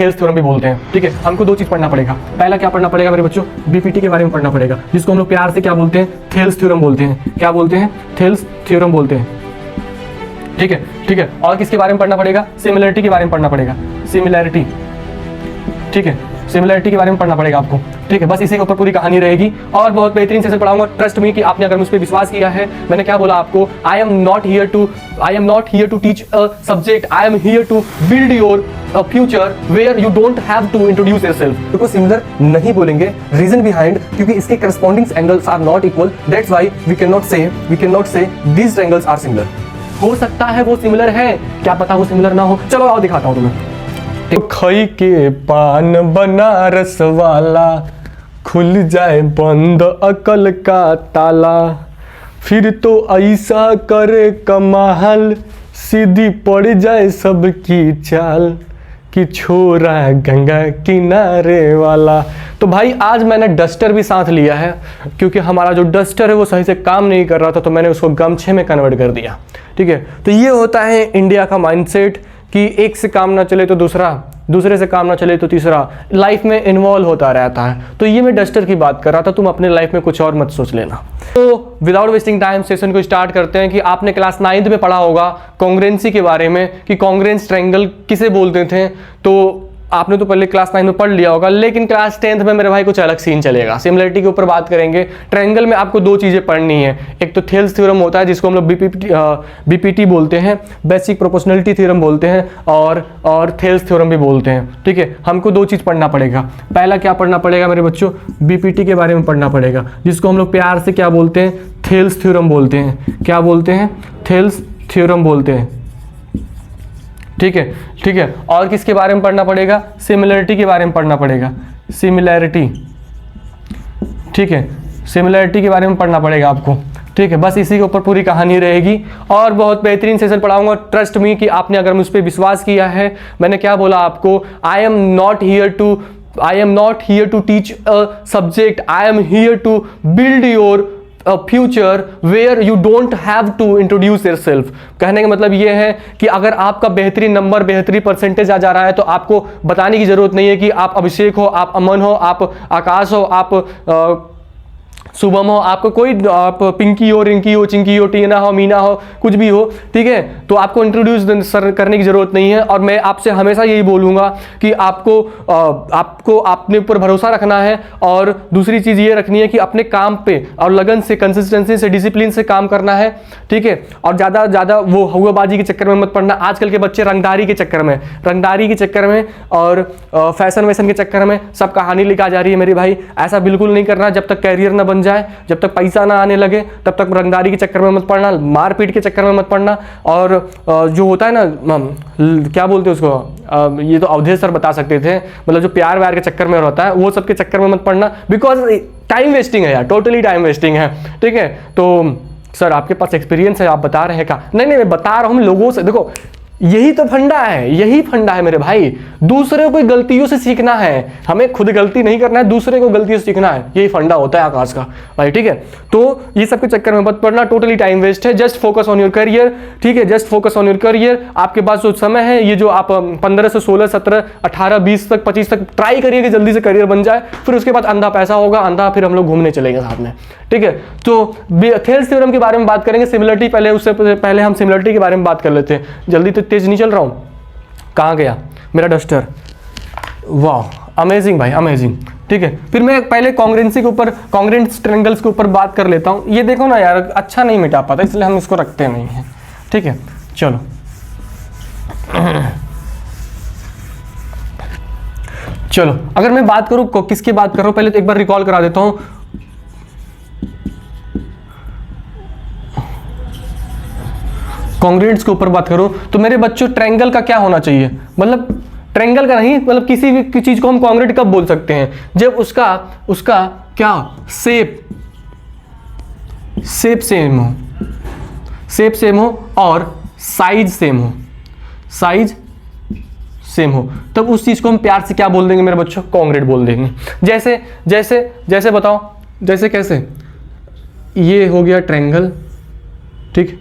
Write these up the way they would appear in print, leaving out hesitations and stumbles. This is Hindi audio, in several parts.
थेल्स थ्योरम भी बोलते हैं। ठीक है, हमको दो चीज पढ़ना पड़ेगा। पहला क्या पढ़ना पड़ेगा मेरे बच्चों? बीपीटी के बारे में पढ़ना पड़ेगा, जिसको हम लोग प्यार से क्या बोलते हैं? थेल्स थ्योरम बोलते हैं। क्या बोलते हैं? थेल्स थ्योरम बोलते हैं। ठीक है, ठीक है। और किसके बारे में पढ़ना पड़ेगा? सिमिलरिटी के बारे में पढ़ना पड़ेगा। सिमिलरिटी, ठीक है, सिमिलरिटी के बारे में पढ़ना पड़ेगा आपको। ठीक है, बस इसी के ऊपर पूरी कहानी रहेगी और बहुत बेहतरीन से पढ़ाऊंगा। ट्रस्ट मी कि आपने अगर मुझ पर विश्वास किया है। मैंने क्या बोला आपको? I am not here to teach a subject, I am here to build your future where you don't have to introduce yourself. तो सिमिलर नहीं बोलेंगे, रीजन बिहाइंड, क्योंकि इसके corresponding angles are not equal, that's why we can not say these angles are similar. हो सकता है वो सिमिलर है, क्या पता वो सिमिलर ना हो। चलो आओ दिखाता हूं तुम्हें। खई के पान बनारस वाला, खुल जाए बंद अकल का ताला, फिर तो ऐसा करे कमाल, सीधी पड़ जाए सबकी चाल, कि छोरा गंगा किनारे वाला। तो भाई आज मैंने डस्टर भी साथ लिया है, क्योंकि हमारा जो डस्टर है वो सही से काम नहीं कर रहा था, तो मैंने उसको गमछे में कन्वर्ट कर दिया। ठीक है, तो ये होता है इंडिया का माइंडसेट कि एक से काम ना चले तो दूसरा, दूसरे से काम ना चले तो तीसरा, लाइफ में इन्वॉल्व होता रहता है। तो ये मैं डस्टर की बात कर रहा था, तुम अपने लाइफ में कुछ और मत सोच लेना। तो विदाउट वेस्टिंग टाइम सेशन को स्टार्ट करते हैं। कि आपने क्लास 9th में पढ़ा होगा कॉन्ग्रुएंसी के बारे में, कि कॉन्ग्रुएंस ट्रायंगल किसे बोलते थे। तो आपने तो पहले क्लास 9 में पढ़ लिया होगा, लेकिन क्लास 10th में मेरे भाई कुछ अलग सीन चलेगा। सिमिलरिटी के ऊपर बात करेंगे। ट्रायंगल में आपको दो चीज़ें पढ़नी है, एक तो थेल्स थ्योरम होता है जिसको हम लोग बीपीटी बोलते हैं, बेसिक प्रोपोर्शनलिटी थ्योरम बोलते हैं, और थेल्स थ्योरम भी बोलते हैं। ठीक है, हमको दो चीज़ पढ़ना पड़ेगा। पहला क्या पढ़ना पड़ेगा मेरे बच्चों? बीपीटी के बारे में पढ़ना पड़ेगा, जिसको हम लोग प्यार से क्या बोलते हैं? थेल्स थ्योरम बोलते हैं। क्या बोलते हैं? थेल्स थ्योरम बोलते हैं। ठीक है, ठीक है। और किसके बारे में पढ़ना पड़ेगा? सिमिलरिटी के बारे में पढ़ना पड़ेगा। सिमिलरिटी, ठीक है, सिमिलरिटी के बारे में पढ़ना पड़ेगा आपको। ठीक है, बस इसी के ऊपर पूरी कहानी रहेगी और बहुत बेहतरीन सेशन पढ़ाऊंगा। ट्रस्ट मी कि आपने अगर मुझ पर विश्वास किया है। मैंने क्या बोला आपको? I am not here to teach a subject, I am here to build your a future where you don't have to introduce yourself। कहने का मतलब ये है कि अगर आपका बेहतरीन नंबर, बेहतरीन परसेंटेज आ जा रहा है, तो आपको बताने की जरूरत नहीं है कि आप अभिषेक हो, आप अमन हो, आप आकाश हो, आप शुभम हो, आपको कोई, आप पिंकी हो, रिंकी हो, चिंकी हो, टीना हो, मीना हो, कुछ भी हो। ठीक है, तो आपको इंट्रोड्यूस करने की जरूरत नहीं है। और मैं आपसे हमेशा यही बोलूँगा कि आपको अपने ऊपर भरोसा रखना है, और दूसरी चीज़ ये रखनी है कि अपने काम पे और लगन से, कंसिस्टेंसी से, डिसिप्लिन से काम करना है। ठीक है, और ज़्यादा वो हवाबाजी के चक्कर में मत पड़ना। आजकल के बच्चे रंगदारी के चक्कर में और फैशन वैशन के चक्कर में सब कहानी लिखा जा रही है मेरे भाई। ऐसा बिल्कुल नहीं करना। जब तक कैरियर ना बन जाए, जब तक पैसा ना आने लगे, तब तक रंगदारी के चक्कर में मत पड़ना, मारपीट के चक्कर में मत पड़ना। और जो होता है ना, क्या बोलते हैं उसको, ये तो अवधेश सर बता सकते थे, मतलब जो प्यार व्यार के चक्कर में रहता है, वो सब के चक्कर में मत पड़ना। बिकॉज टाइम वेस्टिंग है यार, टोटली टाइम वेस्टिंग है। ठीक है, तो सर आपके पास एक्सपीरियंस है, आप बता रहे हैं क्या? नहीं, मैं बता रहा हूँ लोगों से। देखो, यही तो फंडा है मेरे भाई। दूसरे को गलतियों से सीखना है, हमें खुद गलती नहीं करना है, दूसरे को गलतियों से सीखना है। यही फंडा होता है आकाश का भाई। ठीक है, तो ये सब के चक्कर में मत पड़ना, टोटली टाइम वेस्ट है। Just focus on your career. ठीक है, just focus on your career. आपके पास जो समय है, ये जो आप 15 से 16, 17, 18, 20 तक, 25 तक ट्राई करिए कि जल्दी से करियर बन जाए। फिर उसके बाद अंधा पैसा होगा, अंधा फिर हम लोग घूमने चलेंगे साथ में। ठीक है, तो थेल्स थ्योरम के बारे में बात करेंगे। सिमिलरिटी पहले, उससे पहले हम सिमिलरिटी के बारे में बात कर लेते हैं। जल्दी तो तेज नहीं चल रहा हूँ। कहाँ गया मेरा डस्टर? वाह, अमेजिंग भाई, अमेजिंग। ठीक है, फिर मैं पहले कॉन्ग्रुएंसी के ऊपर, कॉन्ग्रुएंस ट्रायंगल्स के ऊपर बात कर लेता हूँ। ये देखो ना यार, अच्छा नहीं मिटा पाता, इसलिए हम इसको रखते नहीं हैं। ठीक है, चलो चलो, अगर मैं बात करूँ किसकी बात कर रहा हूँ, पहले तो एक बार रिकॉल करा देता हूँ। कॉन्ग्रुएंट्स के ऊपर बात करूं तो मेरे बच्चों, ट्रायंगल का क्या होना चाहिए? मतलब ट्रायंगल का नहीं, मतलब किसी भी चीज को हम कॉन्ग्रुएंट कब बोल सकते हैं? जब उसका क्या शेप सेम हो और साइज सेम हो, तब उस चीज को हम प्यार से क्या बोल देंगे मेरे बच्चों? कॉन्ग्रुएंट बोल देंगे। जैसे बताओ, जैसे कैसे? ये हो गया ट्रायंगल, ठीक,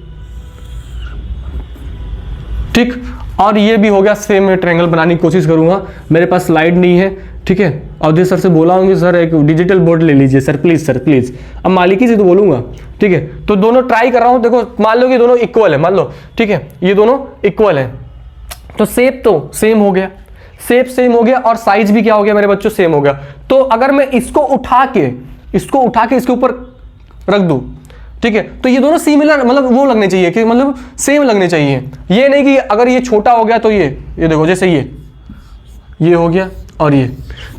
और ये भी हो गया सेम। मैं ट्रायंगल बनाने की कोशिश करूंगा, मेरे पास स्लाइड नहीं है, ठीक है। अवधेश सर से बोला हूँ कि सर एक डिजिटल बोर्ड ले लीजिए सर प्लीज। अब मालिकी से तो बोलूंगा, ठीक है। तो दोनों ट्राई कर रहा हूँ। देखो मान लो कि दोनों इक्वल है, मान लो, ठीक है, ये दोनों इक्वल है, तो शेप तो सेम हो गया, शेप सेम हो गया, और साइज भी क्या हो गया मेरे बच्चों, सेम हो गया। तो अगर मैं इसको उठा के इसके ऊपर रख दूं, ठीक है, तो ये दोनों सिमिलर मतलब वो लगने चाहिए कि मतलब सेम लगने चाहिए। ये नहीं कि अगर ये छोटा हो गया तो ये देखो जैसे ये हो गया और ये,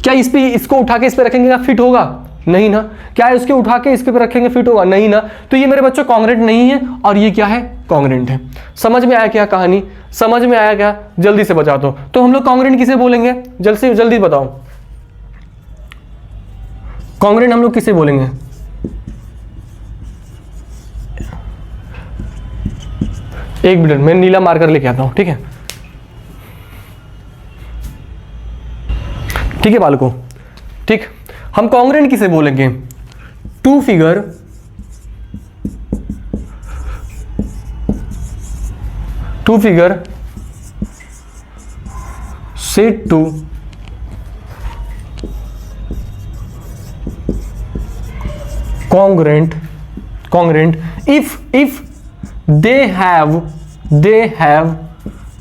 क्या इस पे इसको उठा के इस पे रखेंगे ना फिट होगा? नहीं ना। क्या इसके उठा के इसके पे रखेंगे फिट होगा? नहीं ना। तो ये मेरे बच्चों कॉन्ग्रेंट नहीं है, और ये क्या है, कॉन्ग्रेंट है। समझ में आया क्या कहानी? समझ में आया क्या? जल्दी से बता दो। तो हम लोग कॉन्ग्रेंट किसे बोलेंगे? जल्दी बताओ, कॉन्ग्रेंट हम लोग किसे बोलेंगे? एक मिनट, मैं नीला मार्कर लेके आता हूं, ठीक है। ठीक है बालकों, ठीक। हम कॉन्ग्रेंट किसे बोलेंगे? Two figure said to congruent if they have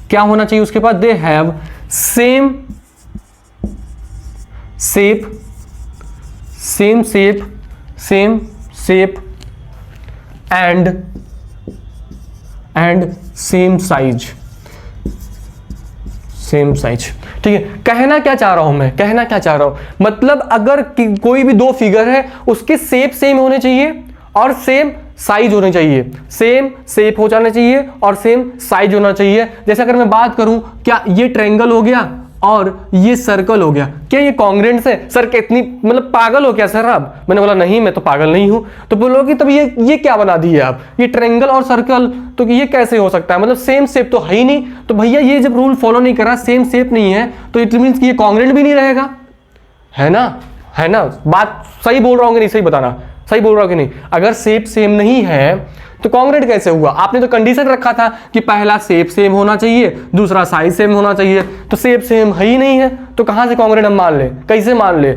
क्या होना चाहिए उसके पास? they have same shape and same size, ठीक है। कहना क्या चाह रहा हूं? मतलब अगर कोई भी दो फिगर है उसके शेप सेम होने चाहिए और सेम साइज होने चाहिए, सेम शेप हो जाना चाहिए और सेम साइज होना चाहिए। जैसे अगर मैं बात करूं, क्या ये ट्रायंगल हो गया और ये सर्कल हो गया, क्या ये कॉन्ग्रेंट है? सर कितनी मतलब पागल हो क्या सर आप? मैंने बोला नहीं, मैं तो पागल नहीं हूं। तो बोलोगे तब ये क्या बना दिए आप, ये ट्रायंगल और सर्कल, तो ये कैसे हो सकता है? मतलब सेम शेप तो है ही नहीं। तो भैया ये जब रूल फॉलो नहीं कर रहा, सेम शेप नहीं है, तो इट मींस कि ये कॉन्ग्रेंट भी नहीं रहेगा, है ना। बात सही बोल रहा हूँ कि नहीं? सही बताना, सही बोल रहा हूँ कि नहीं? अगर शेप सेम नहीं है तो कॉन्ग्रेंट कैसे हुआ? आपने तो कंडीशन रखा था कि पहला शेप सेम होना चाहिए, दूसरा साइज सेम होना चाहिए, तो शेप सेम है ही नहीं है, तो कहां से कॉन्ग्रेंट हम मान ले? कैसे मान ले?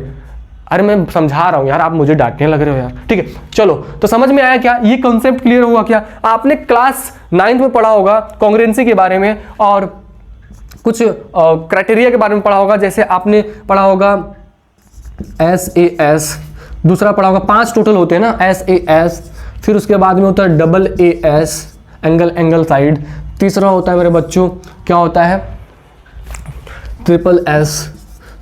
अरे मैं समझा रहा हूं यार, आप मुझे डांटने लग रहे हो यार, ठीक है। चलो, तो समझ में आया क्या? ये कॉन्सेप्ट क्लियर हुआ क्या? आपने क्लास 9th में पढ़ा होगा कॉन्ग्रेंसी के बारे में, और कुछ क्राइटेरिया के बारे में पढ़ा होगा। जैसे आपने पढ़ा होगा SAS, दूसरा पढ़ा होगा, 5 टोटल होते हैं ना, SAS, फिर उसके बाद में होता है AAS, एंगल साइड। तीसरा होता है मेरे बच्चों, क्या होता है? SSS।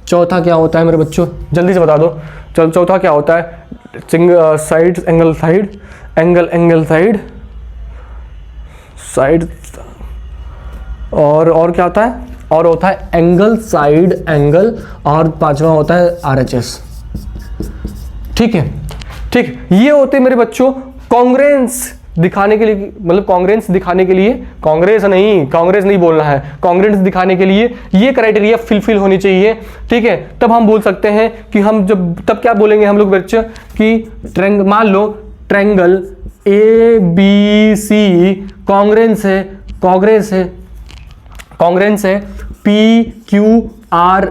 चौथा क्या होता है मेरे बच्चों? जल्दी से बता दो। चलो, चौथा क्या होता है? सिंगल साइड, एंगल साइड, और क्या होता है? और होता है एंगल साइड एंगल, और पांचवा होता है RHS, ठीक है। ठीक, ये होते मेरे बच्चों कॉन्ग्रेंस दिखाने के लिए, मतलब कांग्रेंस दिखाने के लिए, कांग्रेस नहीं बोलना है, कांग्रेंस दिखाने के लिए ये क्राइटेरिया फिल होनी चाहिए, ठीक है। तब हम बोल सकते हैं कि हम तब क्या बोलेंगे हम लोग बच्चे कि मान लो ट्रायंगल ABC कांग्रेंस है PQR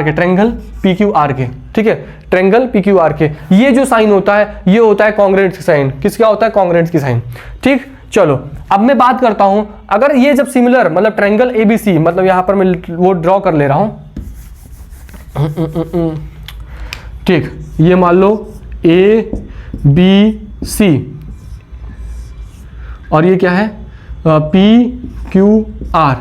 के, ट्रायंगल PQR के, ठीक है, ट्रायंगल PQR के। ये जो साइन होता है ये होता है कांग्रेंस की साइन। किसका होता है? कांग्रेंस की साइन, ठीक। चलो, अब मैं बात करता हूं, अगर ये जब सिमिलर, मतलब ट्रायंगल ABC, मतलब यहां पर मैं वो ड्रॉ कर ले रहा हूं, ठीक, ये मान लो ABC और ये क्या है? PQR,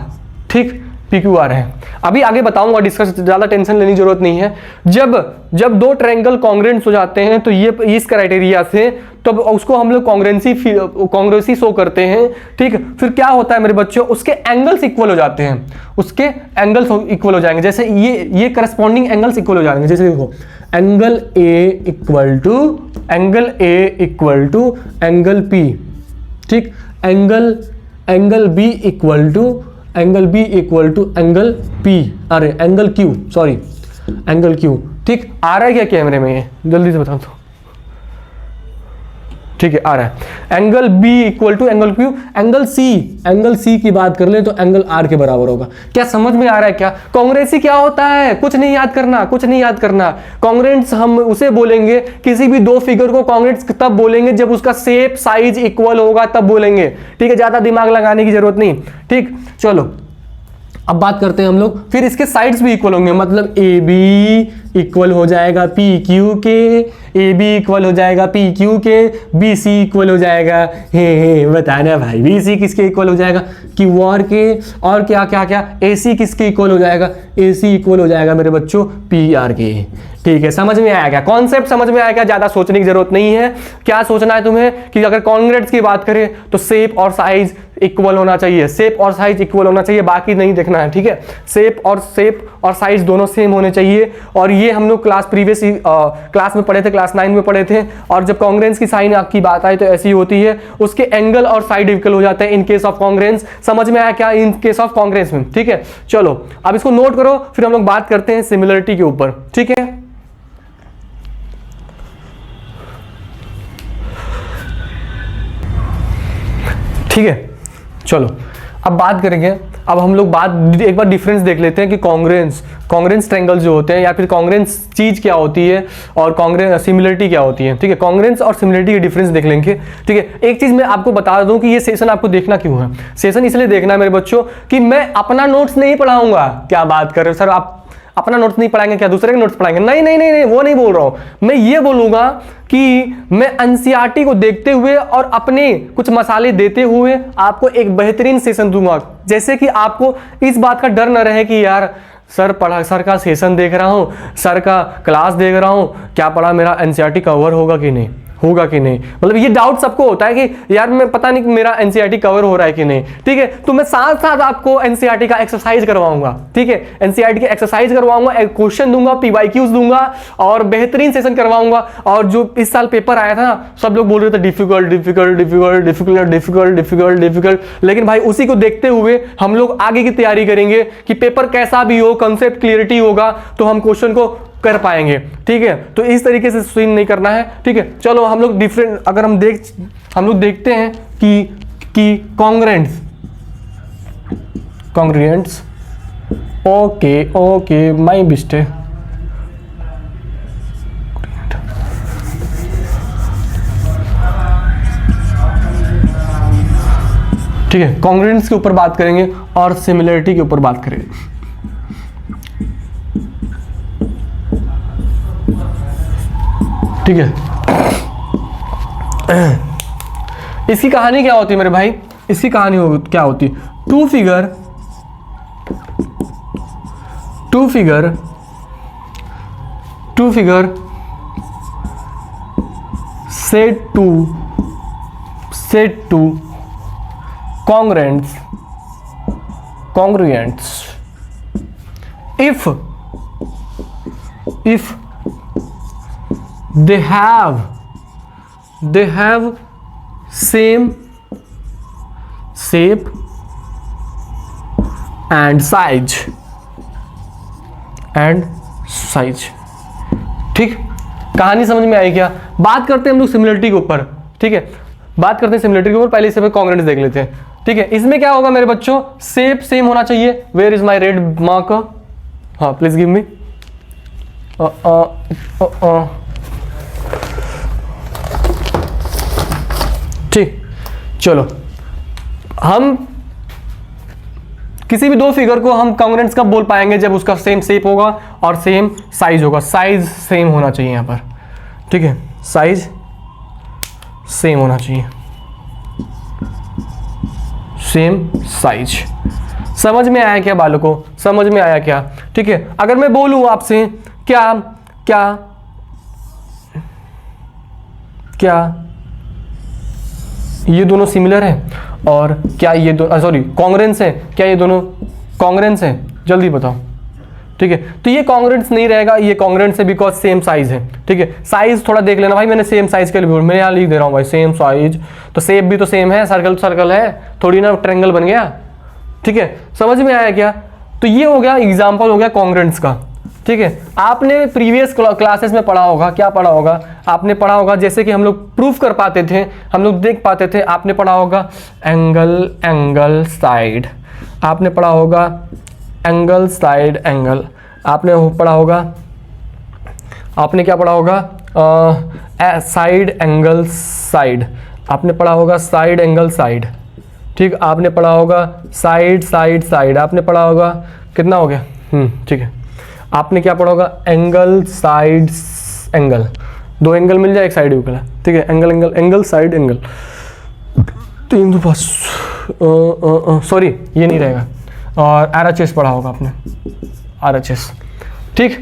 ठीक, PQR है। अभी आगे बताऊंगा, डिस्कस, ज्यादा टेंशन लेने की जरूरत नहीं है। जब दो ट्रायंगल कॉन्ग्रेंस हो जाते हैं तो ये इस क्राइटेरिया से, तब उसको हम लोग कॉन्ग्रेंसी शो करते हैं, ठीक। फिर क्या होता है मेरे बच्चों? उसके एंगल्स इक्वल हो जाते हैं, उसके एंगल्स इक्वल हो जाएंगे। जैसे ये करस्पॉन्डिंग एंगल्स इक्वल हो जाएंगे। जैसे देखो, angle A equal to angle P, ठीक, angle B equal to angle P, अरे angle Q, sorry, angle Q, ठीक। आ रहा है क्या कैमरे में? ये जल्दी से बता दो, ठीक है, आ रहा है। Angle B equal to angle Q, angle C की बात कर ले तो एंगल R के बराबर होगा। क्या समझ में आ रहा है? क्या कांग्रेसी क्या होता है? कुछ नहीं याद करना, कुछ नहीं याद करना। कांग्रेंट्स हम उसे बोलेंगे, किसी भी दो फिगर को कांग्रेंट्स तब बोलेंगे जब उसका शेप साइज इक्वल होगा, तब बोलेंगे। ठीक है, ज्यादा दिमाग लगाने की जरूरत नहीं। ठीक, चलो अब बात करते हैं हम लोग, फिर इसके साइड्स भी इक्वल होंगे, मतलब ए बी इक्वल हो जाएगा पी क्यू के, ए बी इक्वल हो जाएगा पी क्यू के, बी सी इक्वल हो जाएगा हे बताना भाई, बी सी किसके इक्वल हो जाएगा? क्यू आर के। और क्या क्या क्या, ए सी किसके इक्वल हो जाएगा? ए सी इक्वल हो जाएगा मेरे बच्चों पी आर के। ठीक है, समझ में आया क्या? कॉन्सेप्ट समझ में आया क्या? ज्यादा सोचने की जरूरत नहीं है। क्या सोचना है तुम्हें कि अगर कांग्रेंट्स की बात करें तो शेप और साइज इक्वल होना चाहिए, शेप और साइज इक्वल होना चाहिए, बाकी नहीं देखना है। ठीक है, शेप और साइज दोनों सेम होने चाहिए। और ये हम लोग प्रीवियस क्लास में पढ़े थे, क्लास 9 में पढ़े थे। और जब कांग्रेंस की साइन की बात आए तो ऐसी होती है, उसके एंगल और साइड इक्वल हो जाते हैं इन केस ऑफ कांग्रेंस। समझ में आया क्या? इन केस ऑफ कांग्रेंस में। ठीक है, चलो अब इसको नोट करो, फिर हम लोग बात करते हैं सिमिलरिटी के ऊपर। ठीक है, ठीक है, चलो अब बात करेंगे। अब हम लोग एक बार डिफरेंस देख लेते हैं कि कांग्रेंस ट्रायंगल जो होते हैं, या फिर कांग्रेंस चीज क्या होती है और कांग्रेंस सिमिलरिटी क्या होती है। ठीक है, कांग्रेंस और सिमिलरिटी के डिफरेंस देख लेंगे। ठीक है, एक चीज मैं आपको बता दूं कि ये सेशन आपको देखना क्यों है। सेशन इसलिए देखना है मेरे बच्चों कि मैं अपना नोट्स नहीं पढ़ाऊंगा। क्या बात कर रहे हो सर, आप अपना नोट्स नहीं पढ़ाएंगे क्या? दूसरे के नोट्स पढ़ाएंगे? नहीं नहीं नहीं नहीं, वो नहीं बोल रहा हूं। मैं ये बोलूंगा कि मैं एनसीईआरटी को देखते हुए और अपने कुछ मसाले देते हुए आपको एक बेहतरीन सेशन दूंगा, जैसे कि आपको इस बात का डर न रहे कि यार सर का सेशन देख रहा हूं, सर का क्लास देख रहा हूं, क्या पढ़ा मेरा एनसीईआरटी कवर होगा कि नहीं। मतलब ये डाउट सबको होता है कि यार मैं पता नहीं कि मेरा एनसीईआरटी कवर हो रहा है कि नहीं। ठीक है, तो मैं साथ साथ आपको एनसीईआरटी का एक्सरसाइज करवाऊंगा। ठीक है, एनसीईआरटी की एक्सरसाइज करवाऊंगा, एक क्वेश्चन दूंगा, पीवाईक्यूज दूंगा और बेहतरीन सेशन करवाऊंगा। और जो इस साल पेपर आया था ना, सब लोग बोल रहे थे difficult difficult difficult difficult difficult difficult difficult, लेकिन भाई उसी को देखते हुए हम लोग आगे की तैयारी करेंगे कि पेपर कैसा भी हो, कंसेप्ट क्लियरिटी होगा तो हम क्वेश्चन को कर पाएंगे। ठीक है, तो इस तरीके से स्विंग नहीं करना है। ठीक है, चलो हम लोग डिफरेंट अगर हम देखते हैं कि कॉन्ग्रुएंट्स ओके माय मिस्टेक। ठीक है, कॉन्ग्रुएंट्स के ऊपर बात करेंगे और सिमिलरिटी के ऊपर बात करेंगे। ठीक है, इसकी कहानी क्या होती है मेरे भाई? इसकी कहानी क्या होती? Two figure set to congruents if they have same shape and size ठीक, कहानी समझ में आई क्या? बात करते हैं हम लोग सिमिलरिटी के ऊपर। ठीक है, बात करते हैं सिमिलरिटी के ऊपर। पहले इसे कॉन्ग्रुएंट्स देख लेते हैं। ठीक है, इसमें क्या होगा मेरे बच्चों? शेप सेम होना चाहिए। Where is my red marker? हाँ प्लीज गिव मी। ठीक, चलो हम किसी भी दो फिगर को हम कॉन्ग्रुएंट्स कब बोल पाएंगे? जब उसका सेम शेप होगा और सेम साइज होगा। साइज सेम होना चाहिए यहाँ पर। ठीक है, साइज सेम होना चाहिए, सेम साइज। समझ में आया क्या बालकों? समझ में आया क्या? ठीक है, अगर मैं बोलूं आपसे क्या क्या क्या ये दोनों सिमिलर हैं और क्या ये कॉन्ग्रुएंट्स हैं? क्या ये दोनों कॉन्ग्रुएंट्स हैं? जल्दी बताओ। ठीक है, तो ये कॉन्ग्रुएंट्स नहीं रहेगा, ये कॉन्ग्रुएंट्स है बिकॉज सेम साइज है। ठीक है, साइज थोड़ा देख लेना भाई, मैंने सेम साइज के लिए मैं यहाँ लिख दे रहा हूँ भाई, सेम साइज। तो शेप भी तो सेम है, सर्कल है, थोड़ी ना ट्रायंगल बन गया। ठीक है, समझ में आया क्या? तो ये हो गया एग्जाम्पल हो गया कॉन्ग्रुएंट्स का। ठीक है, आपने प्रीवियस क्लासेस में पढ़ा होगा, क्या पढ़ा होगा, आपने पढ़ा होगा जैसे कि हम लोग प्रूफ कर पाते थे, हम लोग देख पाते थे, आपने पढ़ा होगा एंगल, एंगल, साइड, आपने पढ़ा होगा एंगल, साइड, एंगल, आपने पढ़ा होगा, आपने क्या पढ़ा होगा, साइड, एंगल, साइड, आपने पढ़ा होगा साइड, एंगल, साइड, ठीक, आपने पढ़ा होगा साइड, साइड, साइड, आपने पढ़ा होगा, कितना हो गया, ठीक है, आपने क्या पढ़ा होगा, एंगल, साइड, एंगल, दो एंगल मिल जाए एक साइड इक्वल है, ठीक है, angle, angle, angle, side, angle, तीन तो बस, सॉरी ये नहीं रहेगा, और RHS पढ़ा होगा आपने, RHS, ठीक,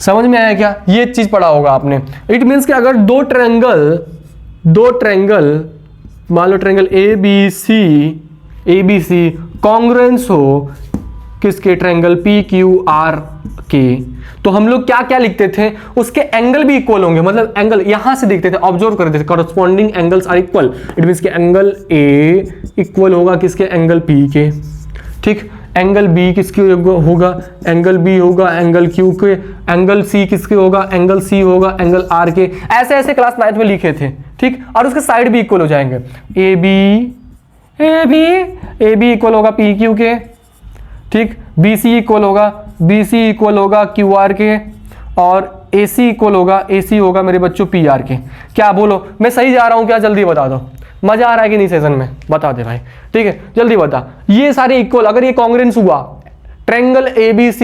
समझ में आया क्या, ये चीज पढ़ा होगा आपने। इट मीन्स कि अगर दो ट्रायंगल मान लो ट्रायंगल ABC कॉन्ग्रुएंस हो किसके, ट्रायंगल PQR के, तो हम लोग क्या क्या लिखते थे, उसके एंगल भी इक्वल होंगे, मतलब एंगल यहां से देखते थे, ऑब्जर्व करते थे, corresponding angles are equal, it means कि एंगल A इक्वल होगा किसके, एंगल P के, ठीक, एंगल B किसके होगा, एंगल B होगा एंगल Q के, एंगल C किसके होगा, एंगल C होगा एंगल R के, ऐसे ऐसे क्लास 9 में लिखे थे, ठीक, और उसके साइड भी इक्वल हो जाएंगे, AB इक्वल होगा PQ के, ठीक, BC इक्वल होगा QR के, और AC इक्वल होगा मेरे बच्चों PR के। क्या बोलो, मैं सही जा रहा हूं क्या, जल्दी बता दो, मजा आ रहा है कि नहीं सेशन में, बता दे भाई, ठीक है, जल्दी बता, ये सारे इक्वल, अगर ये कॉन्ग्रुएंस हुआ, triangle ABC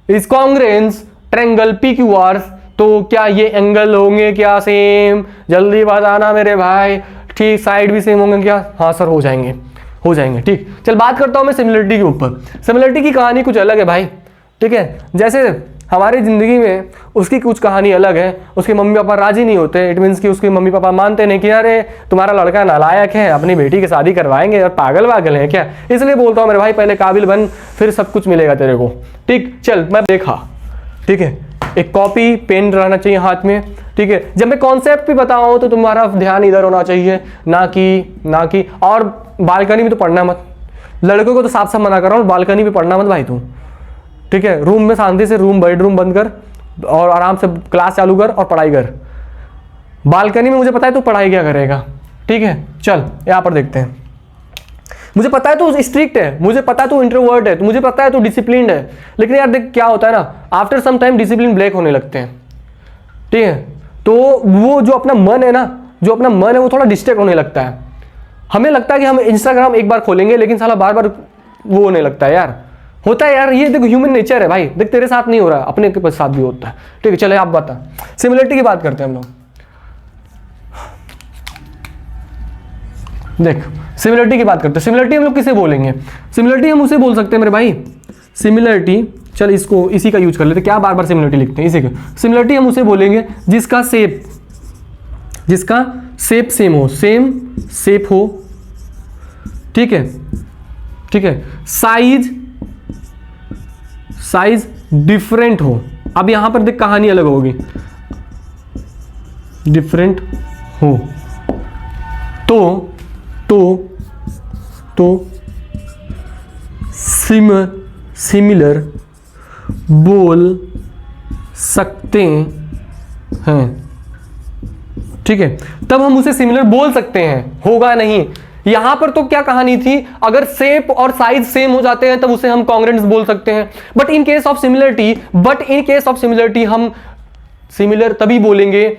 is congruence triangle PQR, तो क्या ये एंगल होंगे क्या सेम, जल्दी बताना मेरे भाई, ठीक, साइड भी सेम होंगे क्या, हाँ सर हो जाएंगे, ठीक, चल बात करता हूं मैं सिमिलरिटी के ऊपर। सिमिलरिटी की कहानी कुछ अलग है भाई, ठीक है, जैसे हमारी ज़िंदगी में उसकी कुछ कहानी अलग है, उसके मम्मी पापा राजी नहीं होते, इट मीन्स कि उसके मम्मी पापा मानते नहीं कि अरे तुम्हारा लड़का नालायक है, अपनी बेटी की शादी करवाएंगे और पागल वागल है क्या, इसलिए बोलता हूँ मेरे भाई पहले काबिल बन, फिर सब कुछ मिलेगा तेरे को, ठीक, चल मैं देखा, ठीक है, एक कॉपी पेन रहना चाहिए हाथ में, ठीक है, जब मैं कॉन्सेप्ट भी बताऊँ तो तुम्हारा ध्यान इधर होना चाहिए, ना कि और बालकनी में तो पढ़ना मत, लड़कों को तो साफ साफ मना कर रहा हूँ, बालकनी में पढ़ना मत भाई तू, ठीक है, रूम में शांति से बेडरूम बंद कर और आराम से क्लास चालू कर और पढ़ाई कर, बालकनी में मुझे पता है तू पढ़ाई क्या करेगा, ठीक है, चल यहाँ पर देखते हैं, मुझे पता है तू स्ट्रिक्ट है, मुझे पता है तू इंट्रोवर्ट है, तो मुझे पता है तू डिसिप्लिन्ड है, लेकिन यार देख क्या होता है ना, after some time discipline break होने लगते हैं, ठीक है, तो वो जो अपना मन है वो थोड़ा डिस्ट्रैक्ट होने लगता है, हमें लगता है कि हम इंस्टाग्राम एक बार खोलेंगे लेकिन साला बार बार वो होने लगता है यार, होता है यार, ये देखो ह्यूमन नेचर है भाई, देख तेरे साथ नहीं हो रहा है, अपने के साथ भी होता है, ठीक है, चले आप बता, सिमिलरिटी की बात करते हैं हम लोग, देख सिमिलरिटी की बात करते हैं, सिमिलरिटी हम लोग किसे बोलेंगे, सिमिलरिटी हम उसे बोल सकते हैं मेरे भाई, सिमिलरिटी, चल इसको इसी का यूज कर लेते, क्या बार बार सिमिलरिटी लिखते हैं, इसी का सिमिलरिटी हम उसे बोलेंगे जिसका शेप सेम हो, सेम शेप हो, ठीक है, साइज डिफरेंट हो, अब यहां पर देख कहानी अलग होगी, डिफरेंट हो तो सिमिलर बोल सकते हैं, ठीक है, तब हम उसे सिमिलर बोल सकते हैं, होगा नहीं, यहां पर तो क्या कहानी थी, अगर शेप और साइज सेम हो जाते हैं तब उसे हम कॉन्ग्रुएंस बोल सकते हैं, but in case of similarity हम सिमिलर तभी बोलेंगे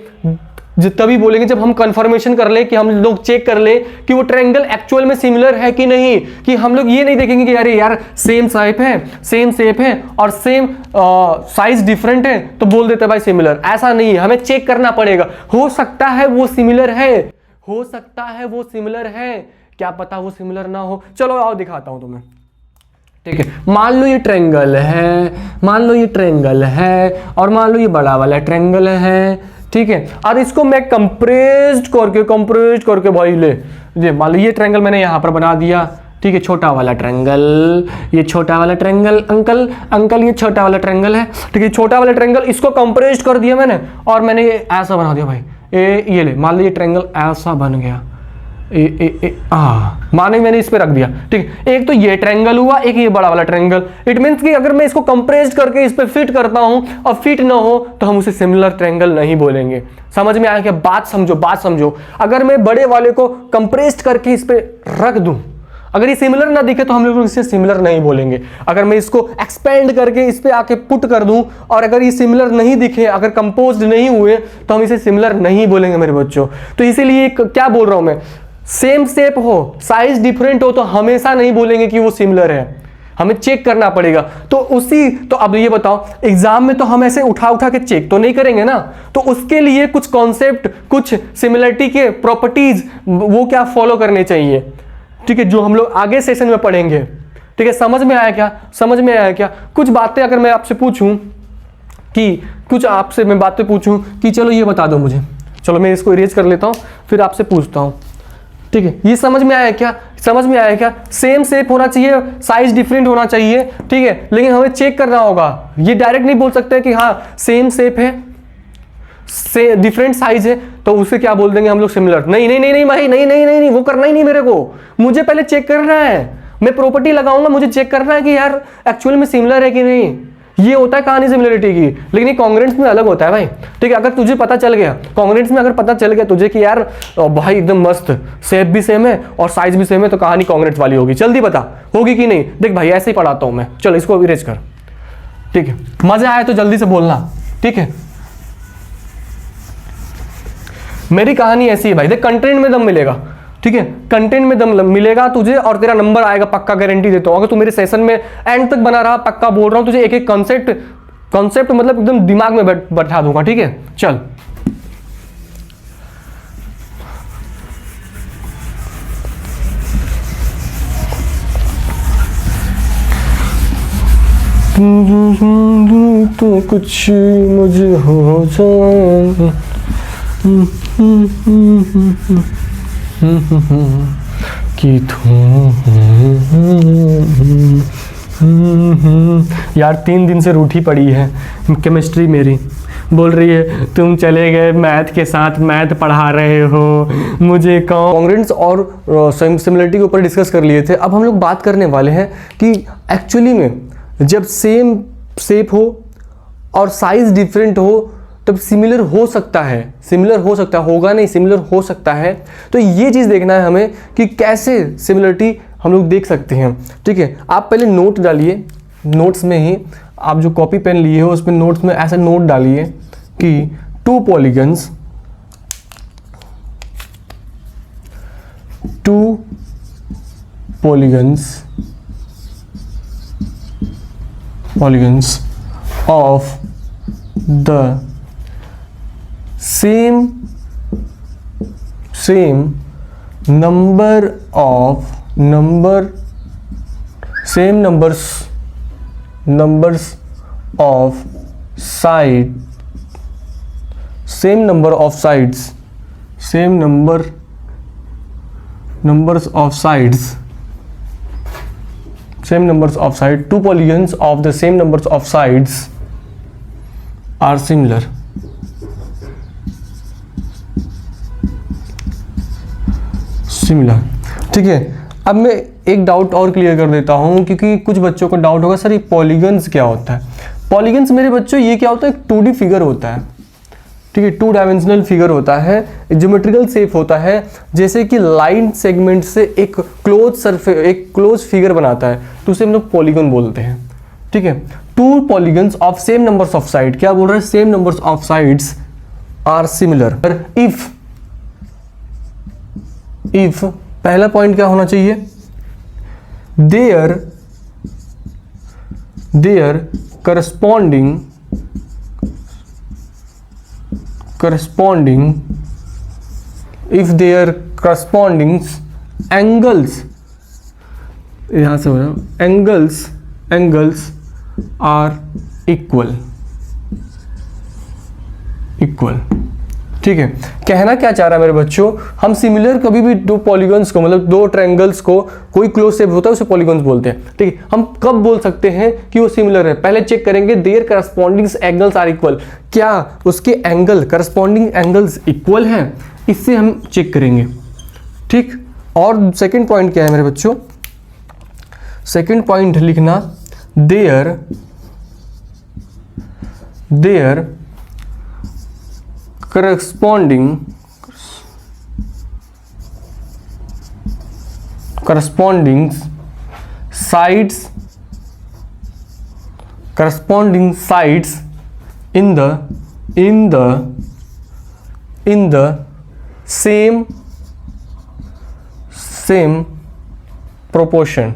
जब हम कंफर्मेशन कर ले, कि हम लोग चेक कर ले कि वो ट्रायंगल एक्चुअल में सिमिलर है कि नहीं, कि हम लोग ये नहीं देखेंगे कि अरे यार सेम शेप है और सेम साइज डिफरेंट है तो बोल देते भाई सिमिलर, ऐसा नहीं है, हमें चेक करना पड़ेगा, हो सकता है वो सिमिलर है, क्या पता वो सिमिलर ना हो, चलो आओ दिखाता हूं तुम्हें, ठीक है, मान लो ये ट्रायंगल है और मान लो ये बड़ा वाला ट्रायंगल है, ठीक है, और इसको मैं कंप्रेस्ड करके भाई ले, मान लो ये ट्रायंगल मैंने यहां पर बना दिया, ठीक है, छोटा वाला ट्रायंगल, ये छोटा वाला ट्रायंगल, अंकल ये छोटा वाला ट्रायंगल है, ठीक है, छोटा वाला ट्रायंगल, इसको कंप्रेस्ड कर दिया मैंने और मैंने ये ऐसा बना दिया भाई, ये ले, मान लो ये ट्रायंगल ऐसा बन गया, माने मैंने इस पे रख दिया, ठीक है। एक तो ये ट्रायंगल हुआ, एक ये बड़ा वाला ट्रायंगल। इट मींस कि अगर मैं इसको कंप्रेस्ड करके इस पे फिट करता हूं और फिट ना हो तो हम उसे सिमिलर ट्रायंगल नहीं बोलेंगे। समझ में आया क्या? बात समझो। अगर मैं बड़े वाले को कंप्रेस्ड करके इस पे रख दूं, अगर ये सिमिलर ना दिखे तो हम लोग इसे सिमिलर नहीं बोलेंगे। अगर मैं इसको एक्सपेंड करके इस पे आके पुट कर दूं और अगर ये सिमिलर नहीं दिखे, अगर कंपोज्ड नहीं हुए, तो हम इसे सिमिलर नहीं बोलेंगे मेरे बच्चों। तो इसीलिए क्या बोल रहा हूं मैं, सेम शेप हो, साइज डिफरेंट हो तो हमेशा नहीं बोलेंगे कि वो सिमिलर है, हमें चेक करना पड़ेगा। तो अब ये बताओ, एग्जाम में तो हम ऐसे उठा के चेक तो नहीं करेंगे ना, तो उसके लिए कुछ कॉन्सेप्ट, कुछ सिमिलरिटी के प्रॉपर्टीज वो क्या फॉलो करने चाहिए, ठीक है, जो हम लोग आगे सेशन में पढ़ेंगे। ठीक है, समझ में आया क्या? कुछ बातें अगर मैं आपसे पूछूं कि चलो ये बता दो मुझे, चलो मैं इसको इरेज कर लेता हूं, फिर आपसे पूछता हूं। ठीक है, ये समझ में आया क्या? सेम शेप होना चाहिए, साइज डिफरेंट होना चाहिए, ठीक है, लेकिन हमें चेक करना होगा। ये डायरेक्ट नहीं बोल सकते कि हाँ सेम शेप है, से डिफरेंट साइज है, तो उसे क्या बोल देंगे हम लोग, सिमिलर। नहीं भाई, नहीं, वो करना ही नहीं मेरे को। मुझे पहले चेक करना है, मैं प्रॉपर्टी लगाऊंगा, मुझे चेक करना है कि यार एक्चुअल में सिमिलर है कि नहीं। ये होता है कहानी सिमिलरिटी की, लेकिन ये कॉन्ग्रुएंस में अलग होता है भाई। ठीक है, अगर तुझे पता चल गया कॉन्ग्रुएंस में, अगर पता चल गया तुझे कि यार भाई एकदम मस्त, शेप भी सेम है और साइज भी सेम है, तो कहानी कॉन्ग्रुएंस वाली होगी। जल्दी बता होगी कि नहीं। देख भाई ऐसे ही पढ़ाता हूं मैं, चलो इसको इरेज कर। ठीक है, मजा आया तो जल्दी से बोलना, ठीक है। मेरी कहानी ऐसी है भाई, देख कंटेंट में दम मिलेगा, ठीक है, कंटेंट में दम मिलेगा तुझे और तेरा नंबर आएगा पक्का, गारंटी देता हूं। अगर तू मेरे सेशन में एंड तक बना रहा, पक्का बोल रहा हूं तुझे, एक एक कॉन्सेप्ट मतलब एकदम दिमाग में बैठा दूंगा। ठीक है, चल तो कुछ मुझे हो जाए कि यार 3 दिन से रूठी पड़ी है केमिस्ट्री मेरी, बोल रही है तुम चले गए मैथ के साथ, मैथ पढ़ा रहे हो मुझे। कॉन्ग्रुएंस और सिमिलरिटी के ऊपर डिस्कस कर लिए थे। अब हम लोग बात करने वाले हैं कि एक्चुअली में जब सेम शेप हो और साइज डिफरेंट हो तब सिमिलर हो सकता है, होगा नहीं, सिमिलर हो सकता है। तो ये चीज़ देखना है हमें कि कैसे सिमिलरिटी हम लोग देख सकते हैं। ठीक है, आप पहले नोट डालिए, नोट्स में ही आप जो कॉपी पेन लिए हो उसमें नोट्स में ऐसे नोट डालिए कि 2 polygons of the same numbers of sides two polygons of the same numbers of sides are similar. ठीक है, अब मैं एक डाउट और क्लियर कर देता हूं, क्योंकि कुछ बच्चों को डाउट होगा सर ये पॉलीगन्स क्या होता है। पॉलीगन्स मेरे बच्चों ये क्या होता है, एक 2D फिगर होता है। ठीक है, 2 डायमेंशनल फिगर होता है, ज्योमेट्रिकल शेप होता है, जैसे कि लाइन सेगमेंट से एक क्लोज फिगर बनाता है, तो उसे हम लोग पॉलीगन बोलते हैं। ठीक है, 2 polygons of same numbers of side, क्या बोल रहे हैं, same numbers of sides are similar. If पहला पॉइंट क्या होना चाहिए, their corresponding if their corresponding angles, यहां से हो रहा angles are equal। ठीक है, कहना क्या चाह रहा है मेरे बच्चों, हम सिमिलर कभी भी 2 पॉलीगन्स को, मतलब 2 ट्रायंगल्स को, कोई क्लोज शेप होता है उसे पॉलीगन्स बोलते हैं। ठीक है, हम कब बोल सकते हैं कि वो सिमिलर है, पहले चेक करेंगे their corresponding angles are equal, क्या उसके एंगल करस्पॉन्डिंग एंगल्स इक्वल हैं, इससे हम चेक करेंगे। ठीक। और सेकंड पॉइंट क्या है मेरे बच्चों, सेकंड पॉइंट लिखना there corresponding sides in the same proportion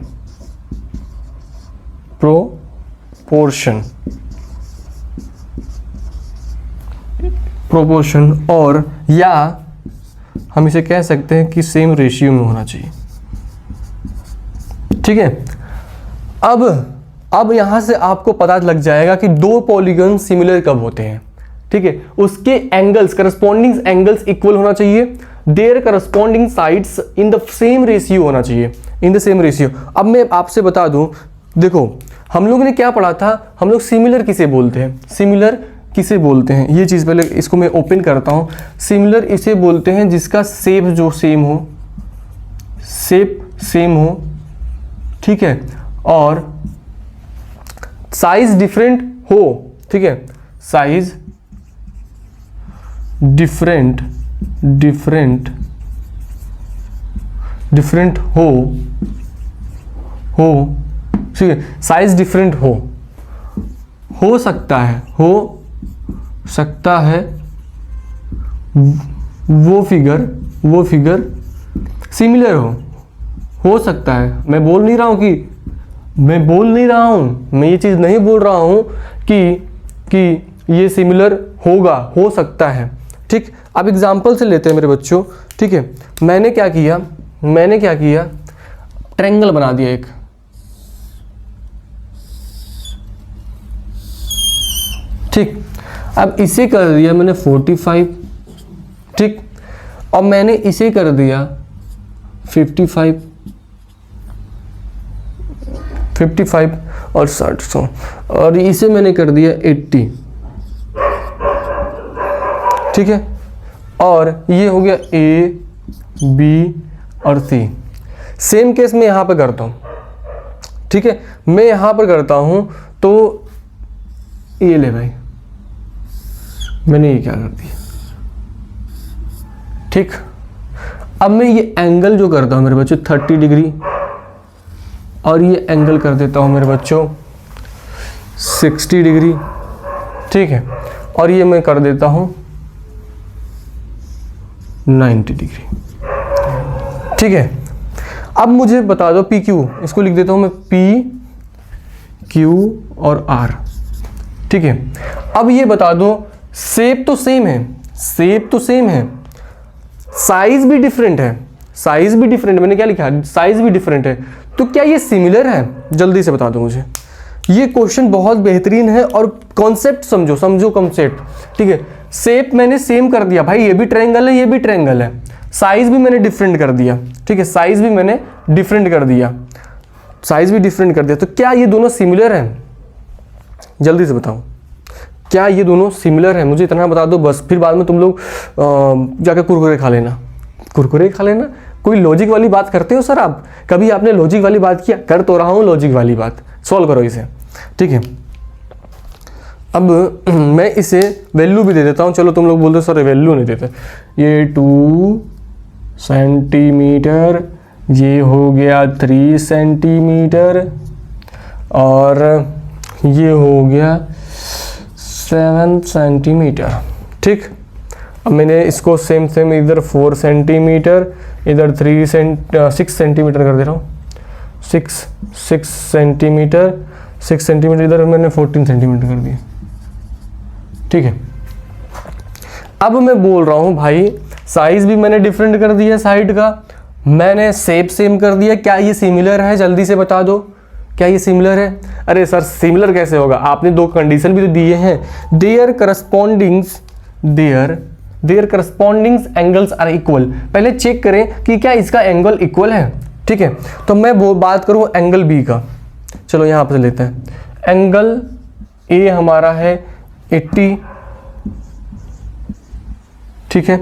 और या हम इसे कह सकते हैं कि सेम रेशियो में होना चाहिए। ठीक है, अब यहां से आपको पता लग जाएगा कि दो पॉलीगन सिमिलर कब होते हैं। ठीक है, उसके एंगल्स, करस्पॉन्डिंग एंगल्स इक्वल होना चाहिए, their corresponding sides in the same ratio होना चाहिए, इन द सेम रेशियो। अब मैं आपसे बता दूं, देखो हम लोग ने क्या पढ़ा था, हम लोग सिमिलर किसे बोलते हैं, सिमिलर किसे बोलते हैं, ये चीज़ पहले इसको मैं ओपन करता हूँ। सिमिलर इसे बोलते हैं जिसका शेप जो सेम हो, शेप सेम हो, ठीक है, और साइज डिफरेंट हो। ठीक है, साइज डिफरेंट हो, ठीक है, साइज डिफरेंट हो सकता है वो फिगर सिमिलर हो सकता है। मैं बोल नहीं रहा हूं, मैं ये चीज़ नहीं बोल रहा हूं कि ये सिमिलर होगा, हो सकता है। ठीक, अब एग्जाम्पल से लेते हैं मेरे बच्चों। ठीक है, मैंने क्या किया, ट्रायंगल बना दिया एक, ठीक। अब इसे कर दिया मैंने 45, ठीक, और मैंने इसे कर दिया 55 और 60, और इसे मैंने कर दिया 80, ठीक है, और ये हो गया A, B और C। सेम केस में यहां पर करता हूं, ठीक है, मैं यहां पर करता हूं तो ये ले भाई, मैंने ये क्या कर दिया, ठीक। अब मैं ये एंगल जो करता हूं मेरे बच्चों 30 डिग्री, और ये एंगल कर देता हूं मेरे बच्चों 60 डिग्री, ठीक है, और ये मैं कर देता हूं 90 डिग्री, ठीक है। अब मुझे बता दो पी क्यू, इसको लिख देता हूं मैं पी क्यू और आर, ठीक है। अब ये बता दो शेप तो सेम है, साइज भी डिफरेंट है, मैंने क्या लिखा, साइज भी डिफरेंट है, तो क्या ये सिमिलर है? जल्दी से बता दो मुझे। ये क्वेश्चन बहुत बेहतरीन है, और कॉन्सेप्ट समझो कॉन्सेप्ट, ठीक है। शेप मैंने सेम कर दिया भाई, ये भी ट्रायंगल है, ये भी ट्रायंगल है, साइज भी मैंने डिफरेंट कर दिया, ठीक है, साइज भी डिफरेंट कर दिया, तो क्या ये दोनों सिमिलर हैं? जल्दी से बताओ, क्या ये दोनों सिमिलर हैं? मुझे इतना बता दो बस, फिर बाद में तुम लोग जाकर कुरकुरे खा लेना। कोई लॉजिक वाली बात करते हो सर आप? कभी आपने लॉजिक वाली बात किया? कर तो रहा हूँ लॉजिक वाली बात, सॉल्व करो इसे, ठीक है। अब मैं इसे वैल्यू भी दे देता हूँ, चलो तुम लोग बोलते हो सर वैल्यू नहीं देते, ये 2 सेंटीमीटर, ये हो गया 3 सेंटीमीटर, और ये हो गया 7 सेंटीमीटर, ठीक। अब मैंने इसको सेम इधर 4 सेंटीमीटर, इधर 6 सेंटीमीटर कर दे रहा हूँ, 6 सेंटीमीटर, इधर मैंने 14 सेंटीमीटर कर दिया, ठीक है। अब मैं बोल रहा हूँ भाई साइज भी मैंने डिफरेंट कर दिया, साइड का मैंने शेप सेम कर दिया, क्या ये सिमिलर है? जल्दी से बता दो, क्या ये सिमिलर है? अरे सर सिमिलर कैसे होगा, आपने दो कंडीशन भी तो दिए हैं, their corresponding angles are equal. पहले चेक करें कि क्या इसका एंगल इक्वल है, ठीक है। तो मैं बात करूं एंगल बी का, चलो यहां पर लेते हैं, एंगल ए हमारा है 80, ठीक है,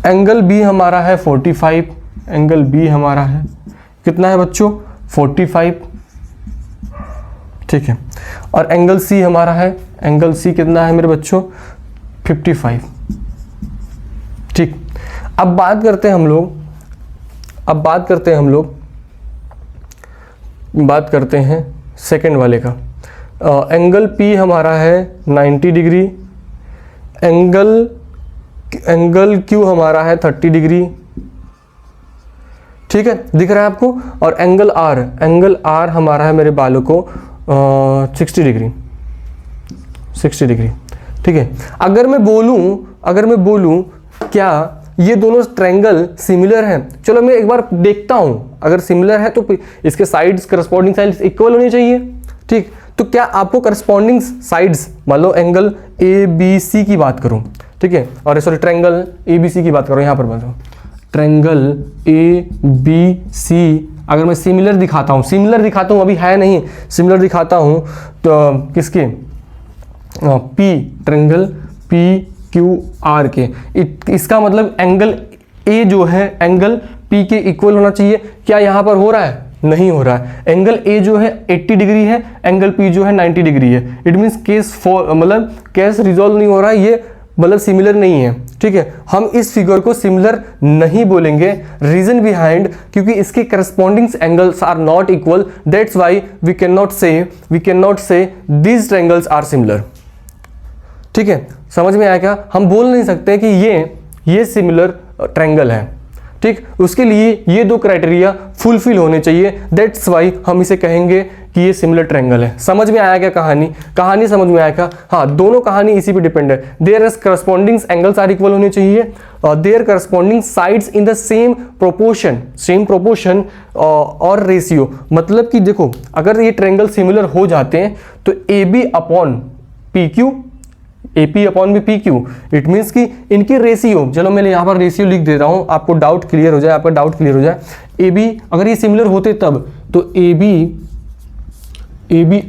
एंगल बी हमारा है 45, एंगल बी हमारा है कितना है बच्चों 45, ठीक है। और एंगल सी हमारा है, एंगल सी कितना है मेरे बच्चों 55, ठीक। अब बात करते हैं हम लोग बात करते हैं सेकंड वाले का। एंगल पी हमारा है 90 डिग्री, एंगल क्यू हमारा है 30 डिग्री, ठीक है, दिख रहा है आपको। और एंगल आर हमारा है मेरे बालों को 60 डिग्री, ठीक है। अगर मैं बोलूं क्या ये दोनों ट्रायंगल सिमिलर हैं, चलो मैं एक बार देखता हूं, अगर सिमिलर है तो इसके साइड्स करस्पॉन्डिंग साइड्स इक्वल होनी चाहिए, ठीक। तो क्या आपको करस्पॉन्डिंग साइड्स, मान लो एंगल ए बी सी की बात करूं, ठीक है, और sorry triangle A B C की बात करूं, यहां पर बताओ ट्रायंगल ए बी सी, अगर मैं सिमिलर दिखाता हूं अभी है नहीं, सिमिलर दिखाता हूं तो किसके P, triangle P Q are के, इसका मतलब एंगल ए जो है एंगल पी के इक्वल होना चाहिए। क्या यहां पर हो रहा है? नहीं हो रहा है। एंगल ए जो है 80 डिग्री है, एंगल पी जो है 90 डिग्री है। इट मीन्स केस रिजॉल्व नहीं हो रहा है, ये मतलब सिमिलर नहीं है, ठीक है। हम इस फिगर को सिमिलर नहीं बोलेंगे, रीजन बिहाइंड क्योंकि इसके corresponding angles are not equal, that's why we can not say these triangles are similar, ठीक है। समझ में आया क्या? हम बोल नहीं सकते कि ये सिमिलर ट्रायंगल है, ठीक। उसके लिए ये दो क्राइटेरिया फुलफिल होने चाहिए, दैट्स वाई हम इसे कहेंगे कि ये सिमिलर ट्रायंगल है। समझ में आया क्या कहानी समझ में आया क्या? हाँ, दोनों कहानी इसी पे डिपेंड है। Their corresponding angles are equal होने चाहिए, their corresponding sides in the same proportion और रेशियो। मतलब कि देखो, अगर ये ट्रायंगल सिमिलर हो जाते हैं तो A B upon P Q, A P upon P Q, it means कि इनकी रेशियो, चलो मैं यहाँ पर रेशियो लिख दे रहा हूँ, आपको डाउट क्लियर हो जाए, ए बी अगर ये सिमिलर होते तब तो ए बी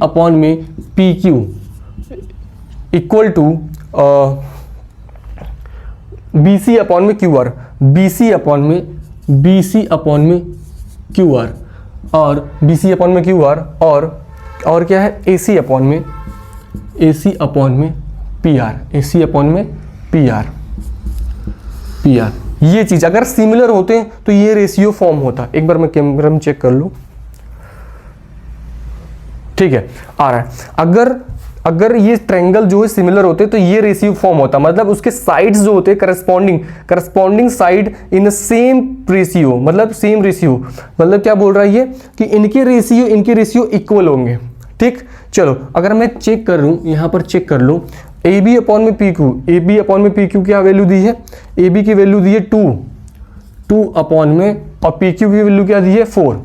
अपॉन में P Q equal to B C upon में Q R, B C upon में क्यू आर, और बी सी अपॉन में क्यू आर, और क्या है ए सी अपॉन में P R, A C upon में पी आर। ये चीज अगर सिमिलर होते हैं तो ये रेशियो फॉर्म होता। एक बार मैं कैमरा में चेक कर लूं, ठीक है, आ रहा है। अगर ये ट्रायंगल जो है सिमिलर होते तो ये रेशियो फॉर्म होता, मतलब उसके साइड्स जो होते corresponding side in same ratio, मतलब सेम रेशियो, मतलब क्या बोल रहा है ये कि इनके रेशियो इक्वल होंगे, ठीक। चलो अगर मैं चेक कर लूं, यहां पर चेक कर लूं, ए बी अपॉन में पी क्यू, क्या वैल्यू दी है? ए बी की वैल्यू दी है 2 अपॉन में, और पी क्यू की वैल्यू क्या दी है 4।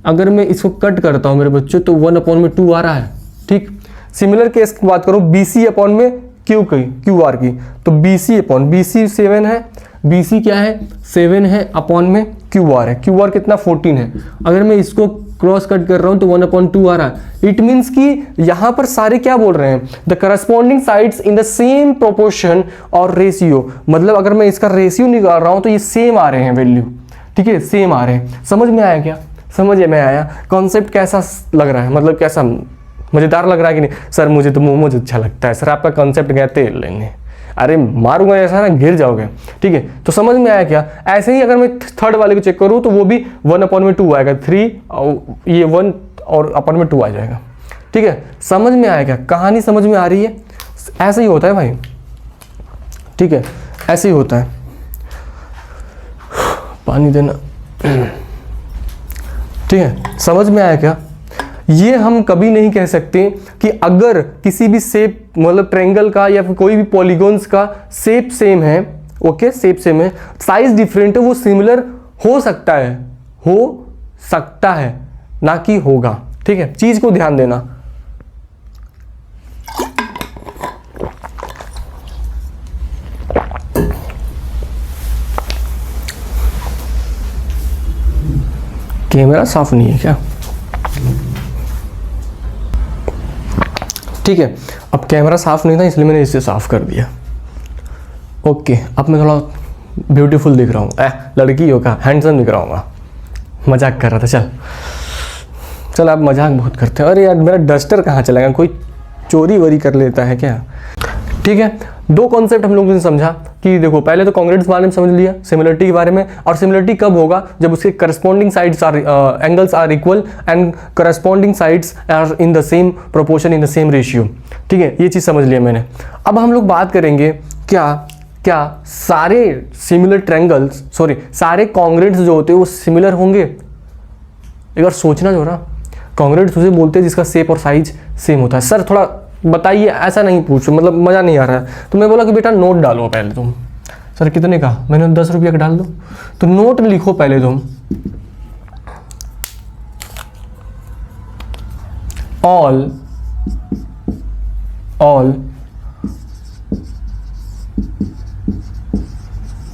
अगर मैं इसको कट करता हूं मेरे बच्चों तो 1 अपॉन में 2 आ रहा है, ठीक। सिमिलर केस की बात करो बी सी अपॉन में क्यू आर की, तो बी सी 7 है, बी सी क्या है 7 है, अपॉन में क्यू आर है, क्यू आर कितना 14 है। अगर मैं इसको क्रॉस कट कर रहा हूं तो 1/2 आ रहा है। इट मीन्स कि यहां पर सारे क्या बोल रहे हैं? The corresponding sides in the same proportion और रेशियो, मतलब अगर मैं इसका रेशियो निकाल रहा हूं तो ये सेम आ रहे हैं वैल्यू, ठीक है, सेम आ रहे हैं। समझ में आया क्या? समझ में आया? कॉन्सेप्ट कैसा लग रहा है, मतलब कैसा मजेदार लग रहा है कि नहीं? सर मुझे तो मुझे अच्छा लगता है सर, आपका कॉन्सेप्ट गया तेल लेने, अरे मारूंगा ऐसा ना गिर जाओगे, ठीक है। तो समझ में आया क्या? ऐसे ही अगर मैं थर्ड वाले को चेक करूं तो वो भी 1/2 आएगा, 3 ये 1 और अपॉन में 2 आ जाएगा, ठीक है। समझ में आया क्या? कहानी समझ में आ रही है? ऐसे ही होता है भाई, ठीक है, ऐसे ही होता है। पानी देना, ठीक है। समझ में आया क्या? ये हम कभी नहीं कह सकते कि अगर किसी भी शेप, मतलब ट्रायंगल का या फिर कोई भी पॉलीगॉन्स का शेप सेम है, ओके, शेप सेम है, साइज डिफरेंट है, वो सिमिलर हो सकता है ना कि होगा, ठीक है। चीज को ध्यान देना। कैमरा साफ नहीं है क्या? ठीक है, अब कैमरा साफ नहीं था इसलिए मैंने इसे साफ कर दिया। ओके, अब मैं थोड़ा ब्यूटीफुल दिख रहा हूँ, लड़की हो का हैंडसम दिख रहा हूँ। मजाक कर रहा था। चल आप मजाक बहुत करते हो। अरे यार मेरा डस्टर कहाँ चला गया, कोई चोरी वोरी कर लेता है क्या? ठीक है, दो कॉन्सेप्ट हम लोगों ने समझा कि देखो पहले तो कॉन्ग्रुएंस के बारे में समझ लिया, सिमिलरिटी के बारे में। और सिमिलरिटी कब होगा? जब उसके corresponding sides are angles are equal and corresponding sides are in the same proportion, in the same ratio. ठीक है, ये चीज़ समझ लिया मैंने। अब हम लोग बात करेंगे क्या सारे सिमिलर ट्रायंगल्स, सॉरी सारे कॉन्ग्रुएंट्स जो होते हैं वो सिमिलर होंगे? एक बार सोचना जो ना, कॉन्ग्रुएंट्स उसे बोलते हैं जिसका शेप और साइज सेम होता है। सर थोड़ा बताइए, ऐसा नहीं पूछो, मतलब मज़ा नहीं आ रहा है। तो मैं बोला कि बेटा नोट डालो पहले तुम। सर कितने का? मैंने 10 रुपये का डाल दो। तो नोट लिखो पहले तुम। All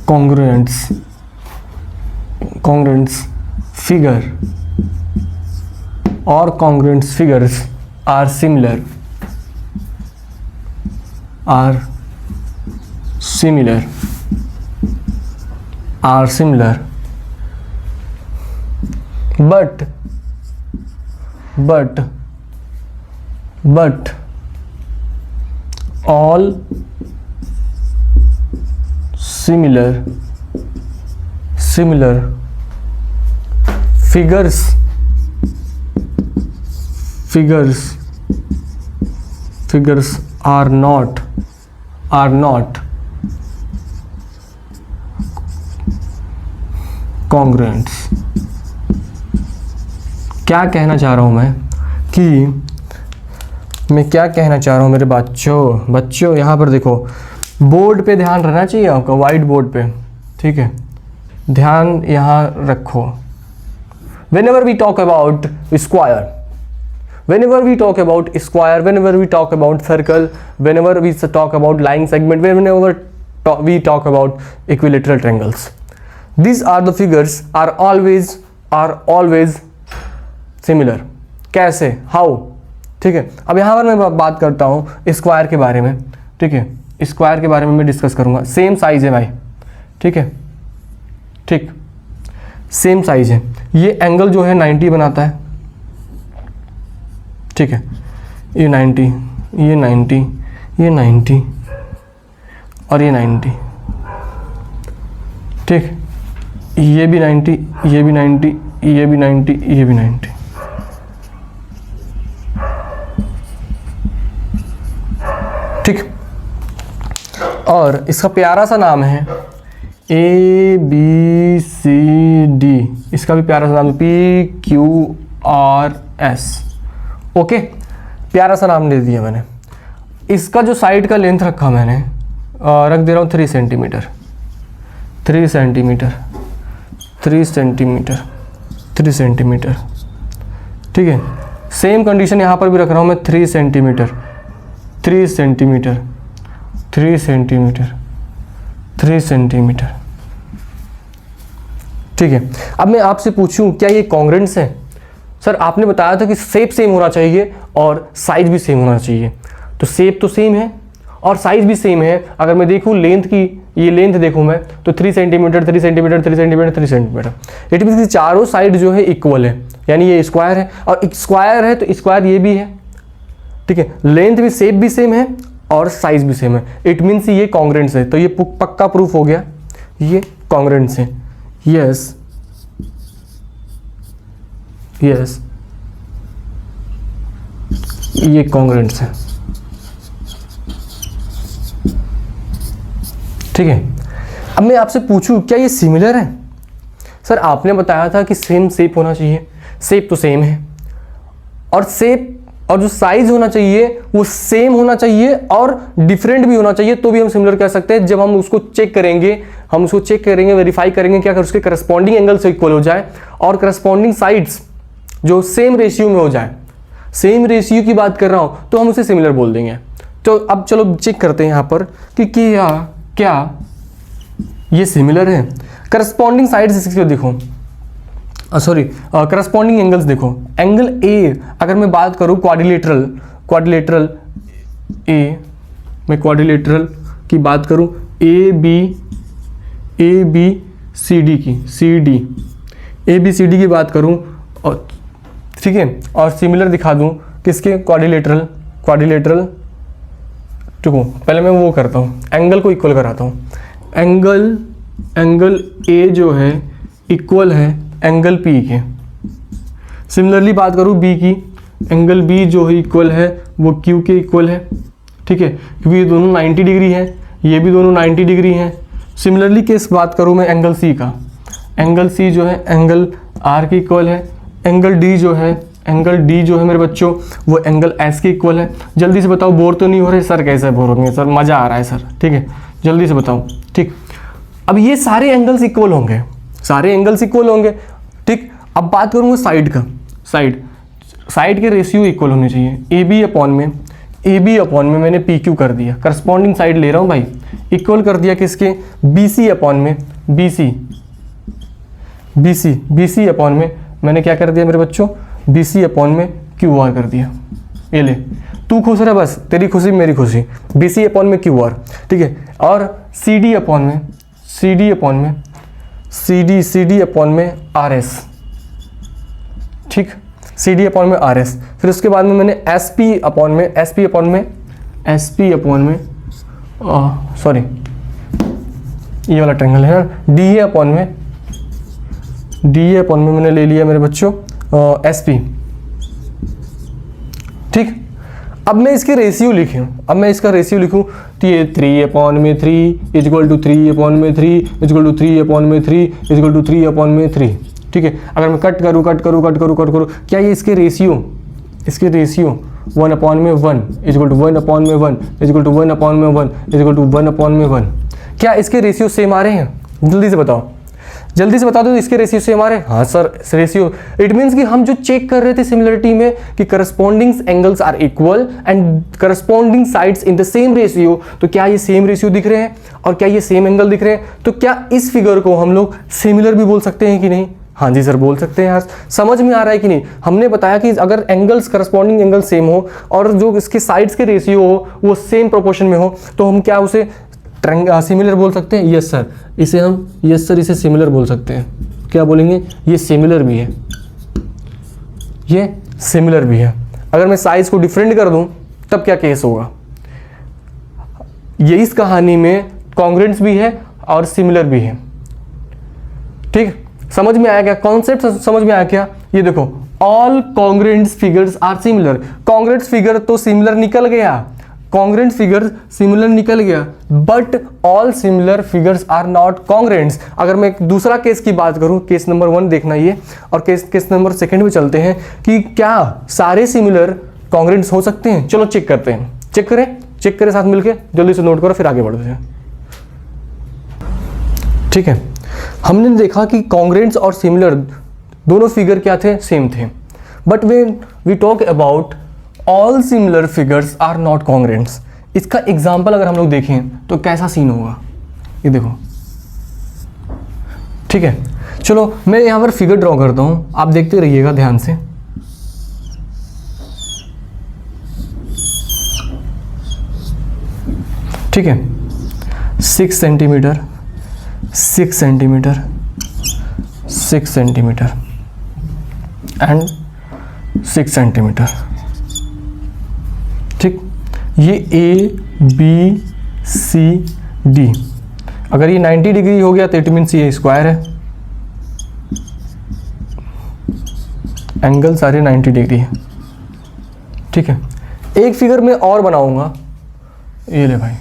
congruents figure or congruent figures are similar but all similar figures are not congruents। क्या कहना चाह रहा हूं मैं क्या कहना चाह रहा हूं मेरे बच्चों यहाँ पर देखो, बोर्ड पे ध्यान रहना चाहिए आपका, वाइट बोर्ड पे। ठीक है, ध्यान यहाँ रखो। whenever we talk about square, whenever we talk about circle, whenever we talk about line segment, whenever we talk about equilateral triangles, these are the figures are always similar। कैसे? how? ठीक है, अब यहाँ पर मैं बात करता हूँ स्क्वायर के बारे में। ठीक है, स्क्वायर के बारे में मैं डिस्कस करूँगा। सेम साइज है भाई, ठीक है, ठीक सेम साइज है। ये एंगल जो है 90 बनाता है। ठीक है, ये 90 और ये 90। ठीक, ये भी 90, ये भी 90, ये भी 90, ये भी 90। ठीक, और इसका प्यारा सा नाम है ABCD। इसका भी प्यारा सा नाम PQRS। ओके, प्यारा सा नाम दे दिया मैंने। इसका जो साइड का लेंथ रखा मैंने, रख दे रहा हूँ 3 सेंटीमीटर। ठीक है, सेम कंडीशन यहाँ पर भी रख रहा हूँ मैं 3 सेंटीमीटर। ठीक है, अब मैं आपसे पूछूं क्या ये कॉन्ग्रुएंट्स हैं? सर आपने बताया था कि शेप सेम होना चाहिए और साइज भी सेम होना चाहिए। तो शेप तो सेम है और साइज भी सेम है। अगर मैं देखूं लेंथ की, ये लेंथ देखूं मैं तो 3 सेंटीमीटर। इट मीन्स कि चारों साइड जो है इक्वल है, यानी ये स्क्वायर है और स्क्वायर है तो स्क्वायर ये भी है। ठीक है, लेंथ भी, शेप भी सेम है और साइज भी सेम है। इट मीन्स ये कॉन्ग्रुएंट्स है। तो ये पक्का प्रूफ हो गया, ये कॉन्ग्रुएंट्स है। यस, ये कॉन्ग्रुएंट्स है। ठीक है, अब मैं आपसे पूछूं क्या ये सिमिलर है? सर आपने बताया था कि सेम शेप होना चाहिए। शेप तो सेम है और शेप और जो साइज होना चाहिए वो सेम होना चाहिए और डिफरेंट भी होना चाहिए, तो भी हम सिमिलर कह सकते हैं। जब हम उसको चेक करेंगे, वेरीफाई करेंगे क्या, उसके करस्पॉन्डिंग एंगल से इक्वल हो जाए और करस्पॉन्डिंग साइड्स जो सेम रेशियो में हो जाए। सेम रेशियो की बात कर रहा हूं तो हम उसे सिमिलर बोल देंगे। तो अब चलो चेक करते हैं यहां पर कि क्या ये सिमिलर है। करस्पॉन्डिंग साइड्स देखो, सॉरी करस्पॉन्डिंग एंगल्स देखो। एंगल ए अगर मैं बात करूं क्वाड्रिलेटरल ए, मैं क्वाड्रिलेटरल की बात करूं, ए बी सी डी की, C D A B C D की बात करूं और ठीक है, और सिमिलर दिखा दूं किसके, क्वाड्रिलेटरल देखो पहले मैं वो करता हूँ, एंगल को इक्वल कराता हूँ। एंगल ए जो है इक्वल है एंगल पी के। सिमिलरली बात करूँ बी की, एंगल बी जो है इक्वल है वो क्यू के इक्वल है, ठीक है, क्योंकि ये दोनों 90 डिग्री है, ये भी दोनों 90 डिग्री हैं। सिमिलरली केस बात करूँ मैं एंगल सी का, एंगल सी जो है एंगल आर के इक्वल है। एंगल डी जो है मेरे बच्चों वो एंगल एस के इक्वल है। जल्दी से बताओ, बोर तो नहीं हो रहे सर? कैसे बोर होंगे सर, मज़ा आ रहा है सर, ठीक है, जल्दी से बताओ। ठीक, अब ये सारे एंगल्स इक्वल होंगे, ठीक। अब बात करूँगा साइड का, साइड के रेशियो इक्वल होने चाहिए। ए बी अपॉन में मैंने पी क्यू कर दिया, करस्पॉन्डिंग साइड ले रहा हूँ भाई, इक्वल कर दिया किसके, बी सी अपॉन में मैंने क्या कर दिया मेरे बच्चों, बी सी अपॉन में क्यू आर कर दिया। ये ले, तू खुश रह, बस तेरी खुशी मेरी खुशी, बी सी अपॉन में क्यू आर, ठीक है। और सी डी अपॉन में आर एस, ठीक, सी डी अपॉन में आर एस। फिर उसके बाद में मैंने एस पी अपॉन में सॉरी ये वाला ट्रायंगल है ना, डी ए अपॉन में मैंने ले लिया मेरे बच्चों एस पी, ठीक। अब मैं इसके रेशियो लिखूं, तो ये 3/3 equal to 3/3 equal to 3/3 equal to 3/3, ठीक है। अगर मैं कट करूँ, क्या ये इसके ratio 1/1 equal to 1/1 equal to 1/1 equal to 1/1, क्या इसके रेशियो सेम आ रहे हैं? जल्दी से बता दो इसके रेशियो सेम आ रहे हैं? हाँ सर, रेशियो, इट मीन्स कि हम जो चेक कर रहे थे सिमिलरिटी में कि corresponding angles are equal and corresponding sides in the same ratio, तो क्या ये सेम रेशियो दिख रहे हैं और क्या ये सेम एंगल दिख रहे हैं? तो क्या इस फिगर को हम लोग सिमिलर भी बोल सकते हैं कि नहीं? हाँ जी सर, बोल सकते हैं यार। समझ में आ रहा है कि नहीं? हमने बताया कि अगर एंगल्स, करस्पॉन्डिंग एंगल सेम हो और जो इसके साइड्स के रेशियो हो वो सेम प्रोपोर्शन में हो, तो हम क्या उसे सिमिलर बोल सकते हैं? यस सर, इसे सिमिलर बोल सकते हैं। क्या बोलेंगे? ये सिमिलर भी है, अगर मैं साइज को डिफरेंट कर दूं तब क्या केस होगा? ये इस कहानी में कॉन्ग्रुएंस भी है और सिमिलर भी है, ठीक। समझ में आया क्या? कॉन्सेप्ट समझ में आया क्या? ये देखो, all congruent figures are similar. Congruent figure तो सिमिलर निकल गया, but all similar figures are not congruents. अगर मैं एक दूसरा केस की बात करूं, केस नंबर 1 देखना ये, और केस नंबर 2 में चलते हैं कि क्या सारे सिमिलर कॉन्ग्रुएंट्स हो सकते हैं? चलो चेक करते हैं, चेक करें साथ मिलके, जल्दी से नोट करो फिर आगे बढ़ते हैं, ठीक है। हमने देखा कि कॉन्ग्रुएंट्स और सिमिलर दोनों फिगर क्या थे? सेम थे, but when we talk about all similar figures are not congruents. इसका एग्जाम्पल अगर हम लोग देखें तो कैसा सीन होगा, ये देखो, ठीक है। चलो मैं यहाँ पर फिगर ड्रॉ करता हूँ, आप देखते रहिएगा ध्यान से। ठीक है, 6 centimetre 6 centimetre 6 centimetre and 6 centimetre, ठीक। ये ए बी सी डी, अगर ये 90 डिग्री हो गया तो इट मीन्स ये स्क्वायर है, एंगल सारे 90 डिग्री है, ठीक है। एक फिगर में और बनाऊंगा, ये ले भाई,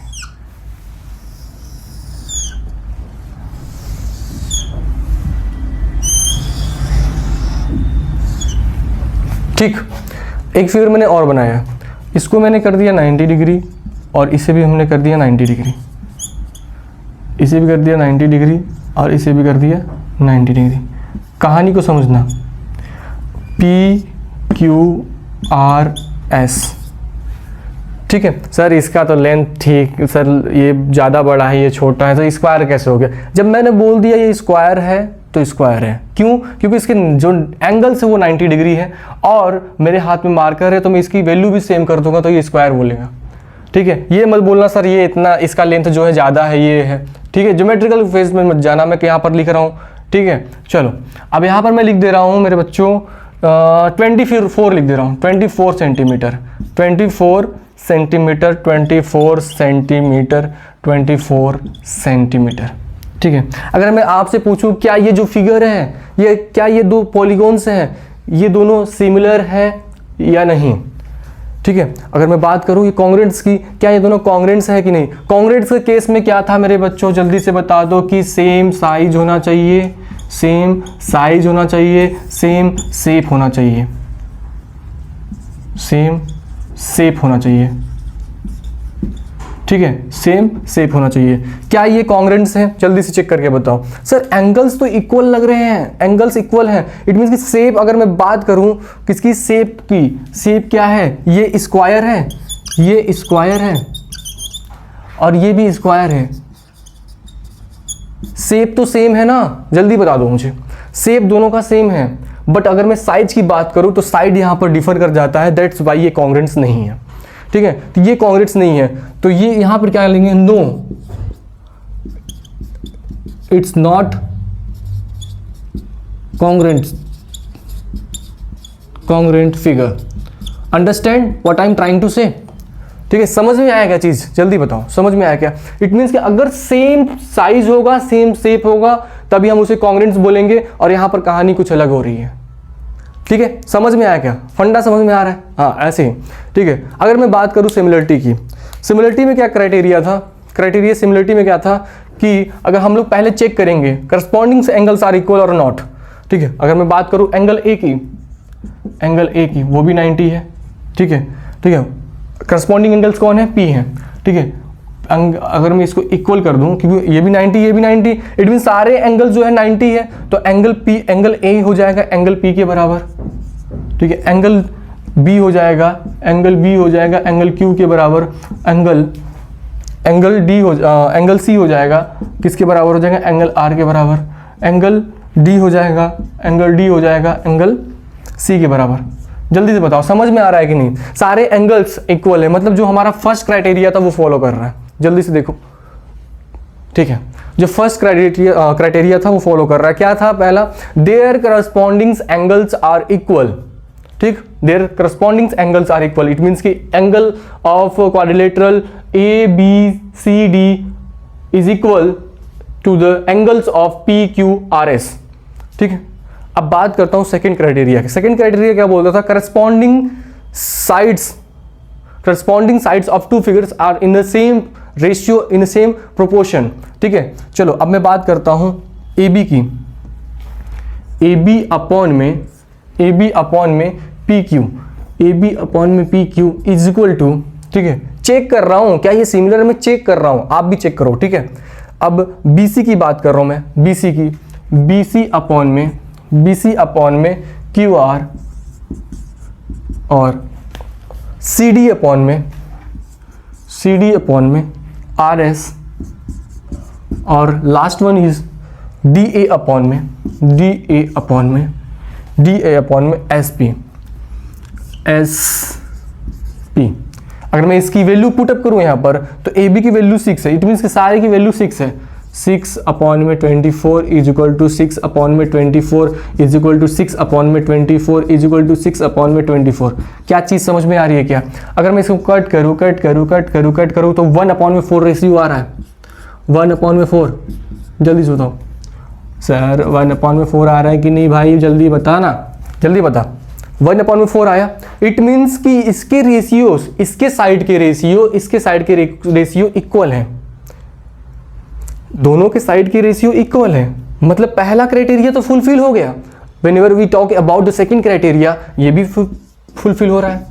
ठीक। एक फिगर मैंने और बनाया, इसको मैंने कर दिया 90 डिग्री और इसे भी हमने कर दिया 90 डिग्री, इसे भी कर दिया 90 डिग्री और इसे भी कर दिया 90 डिग्री। कहानी को समझना, P Q R S, ठीक है सर। इसका तो लेंथ ठीक सर, ये ज़्यादा बड़ा है, ये छोटा है, तो स्क्वायर कैसे हो गया? जब मैंने बोल दिया ये स्क्वायर है तो स्क्वायर है, क्यों? क्योंकि इसके जो एंगल्स है वो 90 डिग्री है और मेरे हाथ में मार्कर है, तो मैं इसकी वैल्यू भी सेम कर दूंगा तो ये स्क्वायर बोलेगा, ठीक है। ये मत बोलना सर ये इतना, इसका लेंथ जो है ज़्यादा है, ये है, ठीक है, ज्योमेट्रिकल फेज में मत जाना, मैं यहाँ पर लिख रहा हूँ, ठीक है। चलो अब यहाँ पर मैं लिख दे रहा हूँ मेरे बच्चों 24 लिख दे रहा हूँ, 24 सेंटीमीटर, 24 सेंटीमीटर, 24 सेंटीमीटर, 24 सेंटीमीटर, ठीक है। अगर मैं आपसे पूछूं क्या ये जो फिगर है, ये क्या ये दो पॉलीगॉन्स हैं, ये दोनों सिमिलर हैं या नहीं, ठीक है। अगर मैं बात करूं ये कॉन्ग्रेंट्स की, क्या ये दोनों कॉन्ग्रेंट्स है कि नहीं। कॉन्ग्रेंट्स के केस में क्या था मेरे बच्चों, जल्दी से बता दो कि सेम साइज होना चाहिए, सेम साइज होना चाहिए, सेम शेप होना चाहिए, सेम शेप होना चाहिए, ठीक है, सेम शेप होना चाहिए। क्या ये कॉन्ग्रेंट्स हैं, जल्दी से चेक करके बताओ। सर एंगल्स तो इक्वल लग रहे हैं, एंगल्स इक्वल हैं, इट मींस कि शेप, अगर मैं बात करूं किसकी शेप की, शेप क्या है, ये स्क्वायर है, ये स्क्वायर है और ये भी स्क्वायर है, शेप तो सेम है ना, जल्दी बता दो मुझे, शेप दोनों का सेम है। बट अगर मैं साइज की बात करूं तो साइड यहां पर डिफर कर जाता है, दैट्स वाई ये कॉन्ग्रेंट्स नहीं है, ठीक है। तो ये कॉन्ग्रेंट्स नहीं है, तो ये यहां पर क्या लेंगे, no, it's not congruents, congruent figure. Understand what I am trying to say, ठीक है। समझ में आया क्या चीज, जल्दी बताओ, समझ में आया क्या। इट मीन्स कि अगर सेम साइज होगा, सेम शेप होगा, तभी हम उसे कॉन्ग्रेंट्स बोलेंगे, और यहां पर कहानी कुछ अलग हो रही है, ठीक है। समझ में आया क्या, फंडा समझ में आ रहा है, हाँ ऐसे ही, ठीक है। अगर मैं बात करूं सिमिलरिटी की, सिमिलरिटी में क्या क्राइटेरिया था, क्राइटेरिया सिमिलरिटी में क्या था कि अगर हम लोग पहले चेक करेंगे करस्पॉन्डिंग एंगल्स आर इक्वल और नॉट, ठीक है। अगर मैं बात करूं एंगल ए की, एंगल ए की वो भी 90 है, ठीक है, ठीक है। करस्पॉन्डिंग एंगल्स कौन है, पी है, ठीक है। अगर मैं इसको इक्वल कर दूं, क्योंकि ये भी 90, ये भी 90, इट मीन सारे एंगल जो है 90 है, तो एंगल पी, एंगल ए हो जाएगा एंगल पी के बराबर, ठीक है। एंगल बी हो जाएगा, एंगल बी हो जाएगा एंगल क्यू के बराबर, एंगल डी हो, एंगल सी हो जाएगा किसके बराबर हो जाएगा, एंगल आर के बराबर, एंगल डी हो जाएगा, एंगल डी हो जाएगा एंगल सी के बराबर। जल्दी से बताओ समझ में आ रहा है कि नहीं। सारे एंगल्स इक्वल है, मतलब जो हमारा फर्स्ट क्राइटेरिया था वो फॉलो कर रहा है, जल्दी से देखो, ठीक है। जो फर्स्ट क्राइटेरिया था वो फॉलो कर रहा है। क्या था पहला, their corresponding angles are equal, ठीक, their corresponding angles are equal, it means कि angle of quadrilateral A B C D is equal to the angles of P Q R S, ठीक है। अब बात करता हूं सेकंड क्राइटेरिया की। सेकंड क्राइटेरिया क्या बोलता था, corresponding sides of two figures are in the same ratio, in the same proportion, ठीक है। चलो अब मैं बात करता हूं ए बी की, ए बी अपॉन में P Q, A B upon में P Q is equal to, ठीक है। चेक कर रहा हूं क्या ये सिमिलर, मैं चेक कर रहा हूं, आप भी चेक करो, ठीक है। अब बीसी की बात कर रहा हूं मैं, बीसी की, बीसी अपॉन में क्यू आर और सी डी अपॉन में आर एस और last one is D A upon में एस पी। अगर मैं इसकी वैल्यू पुटअप करूं यहां पर तो ए बी की वैल्यू 6 है, इट मीन्स कि सारे की वैल्यू 6 है। 6 अपॉन में 24 इज इक्वल टू 6 अपॉन में 24 इज इक्वल टू 6 अपॉन में 24 इज इक्वल टू 6 अपॉन में 24। क्या चीज़ समझ में आ रही है क्या। अगर मैं इसको कट करूँ तो 1 अपॉन में 4 रेशियो आ रहा है, 1 अपॉन में 4। जल्दी से बताओ सर 1 अपॉन में 4 आ रहा है कि नहीं भाई, जल्दी बता ना, जल्दी बता। 1 अपॉन में 4 आया, इट मीन्स कि इसके रेशियोज, इसके साइड के रेशियो इक्वल हैं, दोनों के साइड की रेशियो इक्वल है, मतलब पहला क्राइटेरिया तो फुलफिल हो गया। Whenever we talk about the second criteria, ये भी फुलफिल हो रहा है,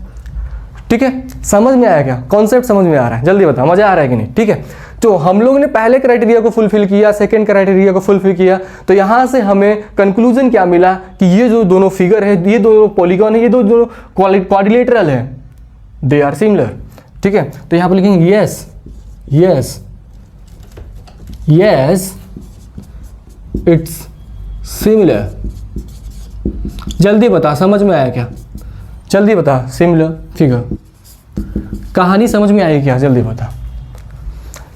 ठीक है। समझ में आया क्या, कॉन्सेप्ट समझ में आ रहा है, जल्दी बता, मजा आ रहा है कि नहीं, ठीक है। तो हम लोग ने पहले क्राइटेरिया को फुलफिल किया, सेकंड क्राइटेरिया को फुलफिल किया, तो यहां से हमें कंक्लूजन क्या मिला कि ये जो दोनों फिगर है, ये दोनों पॉलीगॉन है, ये दोनों क्वाड्रिलेटरल है, दे आर सिमिलर, ठीक है। तो यहां पर लिखेंगे यस इट्स सिमिलर। जल्दी बता समझ में आया क्या, जल्दी बता, सिमिलर फिगर, कहानी समझ में आई क्या, जल्दी बता।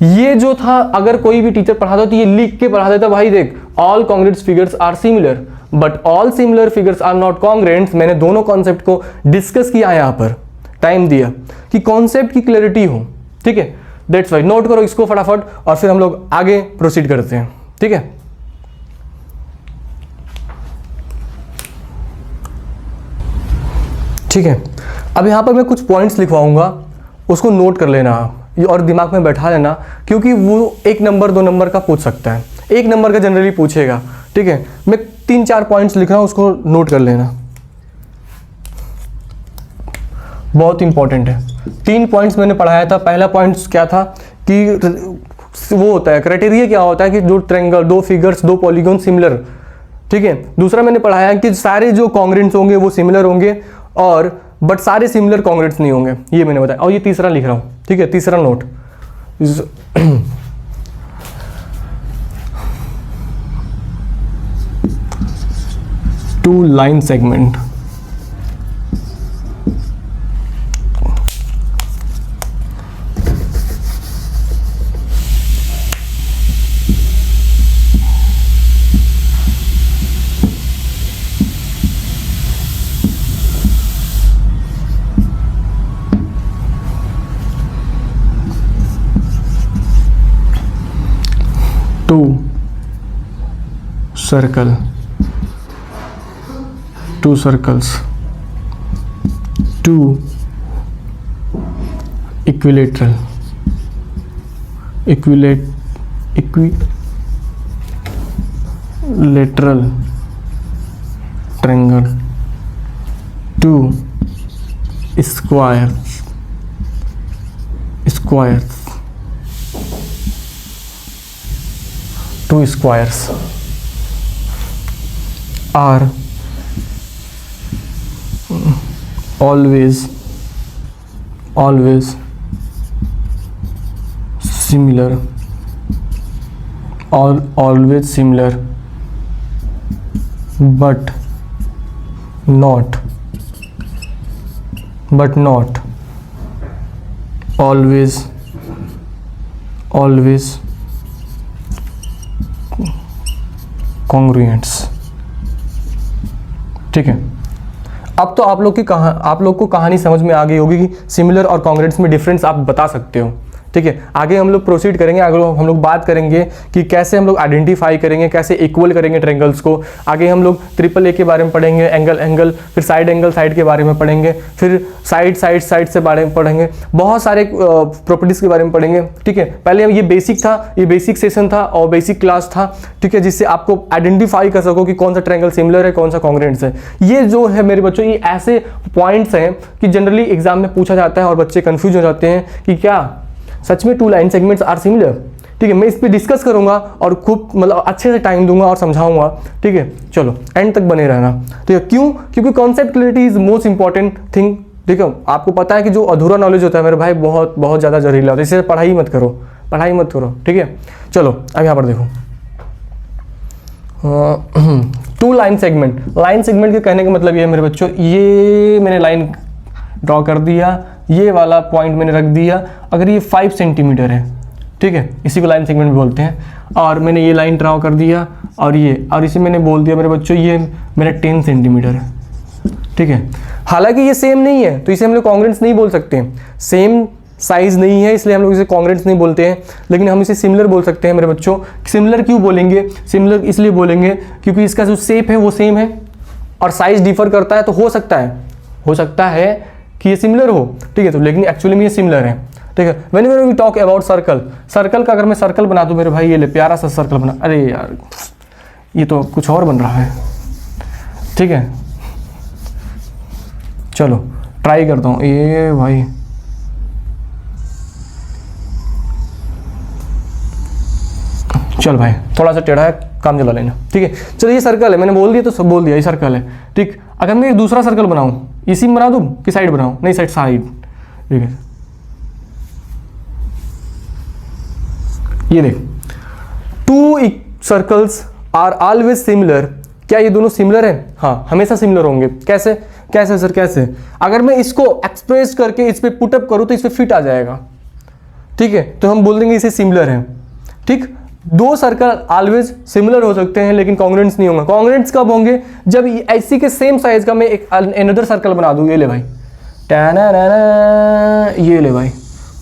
ये जो था अगर कोई भी टीचर पढ़ाता तो ये लिख के पढ़ा देता, भाई देख all congruents figures are similar but all similar figures are not congruents. मैंने दोनों कॉन्सेप्ट को डिस्कस किया यहाँ पर, टाइम दिया कि कॉन्सेप्ट की क्लैरिटी हो, ठीक है। दैट्स वाई नोट करो इसको फटाफट और फिर हम लोग आगे प्रोसीड करते हैं, ठीक है। ठीक है, अब यहाँ पर मैं कुछ पॉइंट्स लिखवाऊंगा, उसको नोट कर लेना और दिमाग में बैठा लेना, क्योंकि वो 1 नंबर 2 नंबर का पूछ सकता है, 1 नंबर का जनरली पूछेगा, ठीक है। मैं 3-4 पॉइंट्स लिख रहा हूँ, उसको नोट कर लेना, बहुत इंपॉर्टेंट है। 3 पॉइंट्स मैंने पढ़ाया था। पहला पॉइंट क्या था कि वो होता है क्राइटेरिया क्या होता है कि दो ट्रायंगल, 2 फिगर्स, 2 पॉलीगॉन सिमिलर, ठीक है। दूसरा मैंने पढ़ाया कि सारे जो कॉन्ग्रेंट्स होंगे वो सिमिलर होंगे और बट सारे सिमिलर कॉन्ग्रेंट्स नहीं होंगे, ये मैंने बताया। और ये तीसरा लिख रहा हूँ, ठीक है, तीसरा note. 2 line segment, two circles, 2 equilateral triangle, 2 squares, 2 squares are always similar, always similar but not always congruents, ठीक है। अब तो आप लोग को कहानी समझ में आ गई होगी कि सिमिलर और कॉन्ग्रेंट्स में डिफरेंस आप बता सकते हो, ठीक है। आगे हम लोग प्रोसीड करेंगे, आगे हम लोग बात करेंगे कि कैसे हम लोग आइडेंटिफाई करेंगे, कैसे इक्वल करेंगे ट्रायंगल्स को। आगे हम लोग ट्रिपल ए के बारे में पढ़ेंगे, एंगल, फिर साइड के बारे में पढ़ेंगे, फिर साइड से बारे में पढ़ेंगे, बहुत सारे प्रॉपर्टीज के बारे में पढ़ेंगे, ठीक है। पहले ये बेसिक था, ये बेसिक सेशन था और बेसिक क्लास था, ठीक है, जिससे आपको आइडेंटिफाई कर सको कि कौन सा ट्रायंगल सिमिलर है, कौन सा कॉन्ग्रेंट्स है। ये जो है मेरे बच्चों, ये ऐसे पॉइंट्स हैं कि जनरली एग्जाम में पूछा जाता है और बच्चे कंफ्यूज हो जाते हैं कि क्या सच में 2 लाइन सेगमेंट्स आर सिमिलर, ठीक है। मैं इस पे डिस्कस करूंगा और खूब मतलब अच्छे से टाइम दूंगा और समझाऊंगा, ठीक है। चलो एंड तक बने रहना, ठीक है। क्यों? क्योंकि concept clarity is most important thing, ठीक है। आपको पता है कि जो अधूरा नॉलेज होता है मेरे भाई बहुत ज़्यादा जहरीला होता है, इससे पढ़ाई मत करो, ठीक है। चलो अब यहाँ पर देखो 2 लाइन सेगमेंट के कहने का मतलब ये है मेरे बच्चों, ये मैंने लाइन ड्रॉ कर दिया, ये वाला पॉइंट मैंने रख दिया, अगर ये 5 सेंटीमीटर है, ठीक है, इसी को लाइन सेगमेंट बोलते हैं। और मैंने ये लाइन ड्रॉ कर दिया और इसे मैंने बोल दिया मेरे बच्चों ये मेरा 10 सेंटीमीटर है, ठीक है। हालांकि ये सेम नहीं है तो इसे हम लोग कॉन्ग्रेंट्स नहीं बोल सकते, सेम साइज नहीं है इसलिए हम लोग इसे कॉन्ग्रेंट्स नहीं बोलते हैं, लेकिन हम इसे सिमिलर बोल सकते हैं मेरे बच्चों। सिमिलर क्यों बोलेंगे? सिमिलर इसलिए बोलेंगे क्योंकि इसका जो शेप है वो सेम है और साइज डिफर करता है, तो हो सकता है कि ये सिमिलर हो, ठीक है। तो लेकिन एक्चुअली में ये सिमिलर है, ठीक है। Whenever we talk about circle का अगर मैं सर्कल बना दूं मेरे भाई, ये ले प्यारा सा सर्कल बना, अरे यार ये तो कुछ और बन रहा है, ठीक है। चलो ट्राई करता हूँ, ये भाई चल भाई थोड़ा सा टेढ़ा है, काम चला लेना, ठीक है। चलो ये सर्कल है, मैंने बोल दिया तो सब बोल दिया, ये सर्कल है, ठीक। अगर मैं एक दूसरा सर्कल बनाऊं, इसी में बना दूं कि साइड बनाऊं? नहीं, साइड, ठीक है। ये देख 2 सर्कल्स आर ऑलवेज सिमिलर, क्या ये दोनों सिमिलर है? हाँ, हमेशा सिमिलर होंगे। कैसे सर कैसे? अगर मैं इसको एक्सप्रेस करके इस पे पुटअप करूं तो इस पे फिट आ जाएगा, ठीक है, तो हम बोल देंगे इसे सिमिलर है। ठीक, दो सर्कल ऑलवेज सिमिलर हो सकते हैं लेकिन कॉन्ग्रुएंट्स नहीं होंगे। कॉन्ग्रुएंट्स कब होंगे? जब ऐसी के सेम साइज का मैं एक अनदर सर्कल बना दूं। ये ले भाई, ये ले भाई,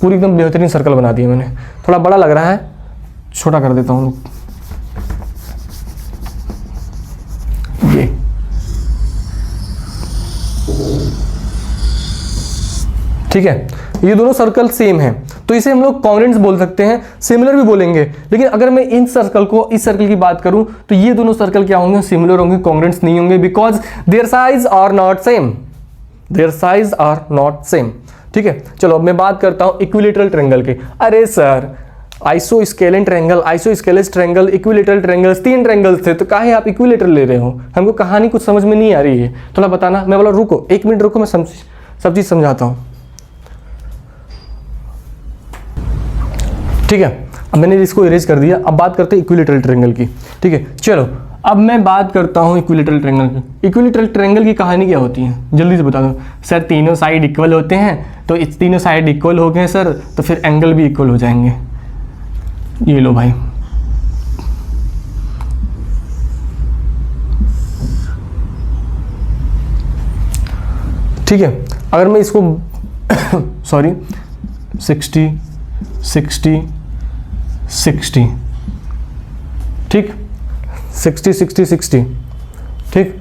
पूरी एकदम बेहतरीन सर्कल बना दिया मैंने। थोड़ा बड़ा लग रहा है, छोटा कर देता हूँ। ये ठीक है, ये दोनों सर्कल सेम हैं तो इसे हम लोग कॉन्ग्रुएंट्स बोल सकते हैं, सिमिलर भी बोलेंगे। लेकिन अगर मैं इन सर्कल को, इस सर्कल की बात करूं तो ये दोनों सर्कल क्या होंगे? सिमिलर होंगे, कॉन्ग्रुएंट्स नहीं होंगे, because their size are not same, their size are not same. ठीक है, चलो अब मैं बात करता हूं इक्विलैटरल ट्रायंगल की। अरे sir, isosceles triangle, isosceles triangle, equilateral triangles, 3 triangles थे, तो काहे आप इक्विलैटरल ले रहे हो? हमको कहानी कुछ समझ में नहीं आ रही है, थोड़ा बताना। मैं बोला रुको, 1 मिनट रुको, मैं सब चीज समझाता हूं। ठीक है, अब मैंने इसको इरेज कर दिया। अब बात करते हैं इक्विलैटरल ट्रायंगल की। ठीक है, चलो अब मैं बात करता हूं इक्विलैटरल ट्रायंगल की। इक्विलैटरल ट्रायंगल की कहानी क्या होती है, जल्दी से बता दो। सर तीनों साइड इक्वल होते हैं, तो इस तीनों साइड इक्वल हो गए सर, तो फिर एंगल भी इक्वल हो जाएंगे। ये लो भाई, ठीक है। अगर मैं इसको सॉरी 60 60 60, ठीक, 60 60 60, ठीक,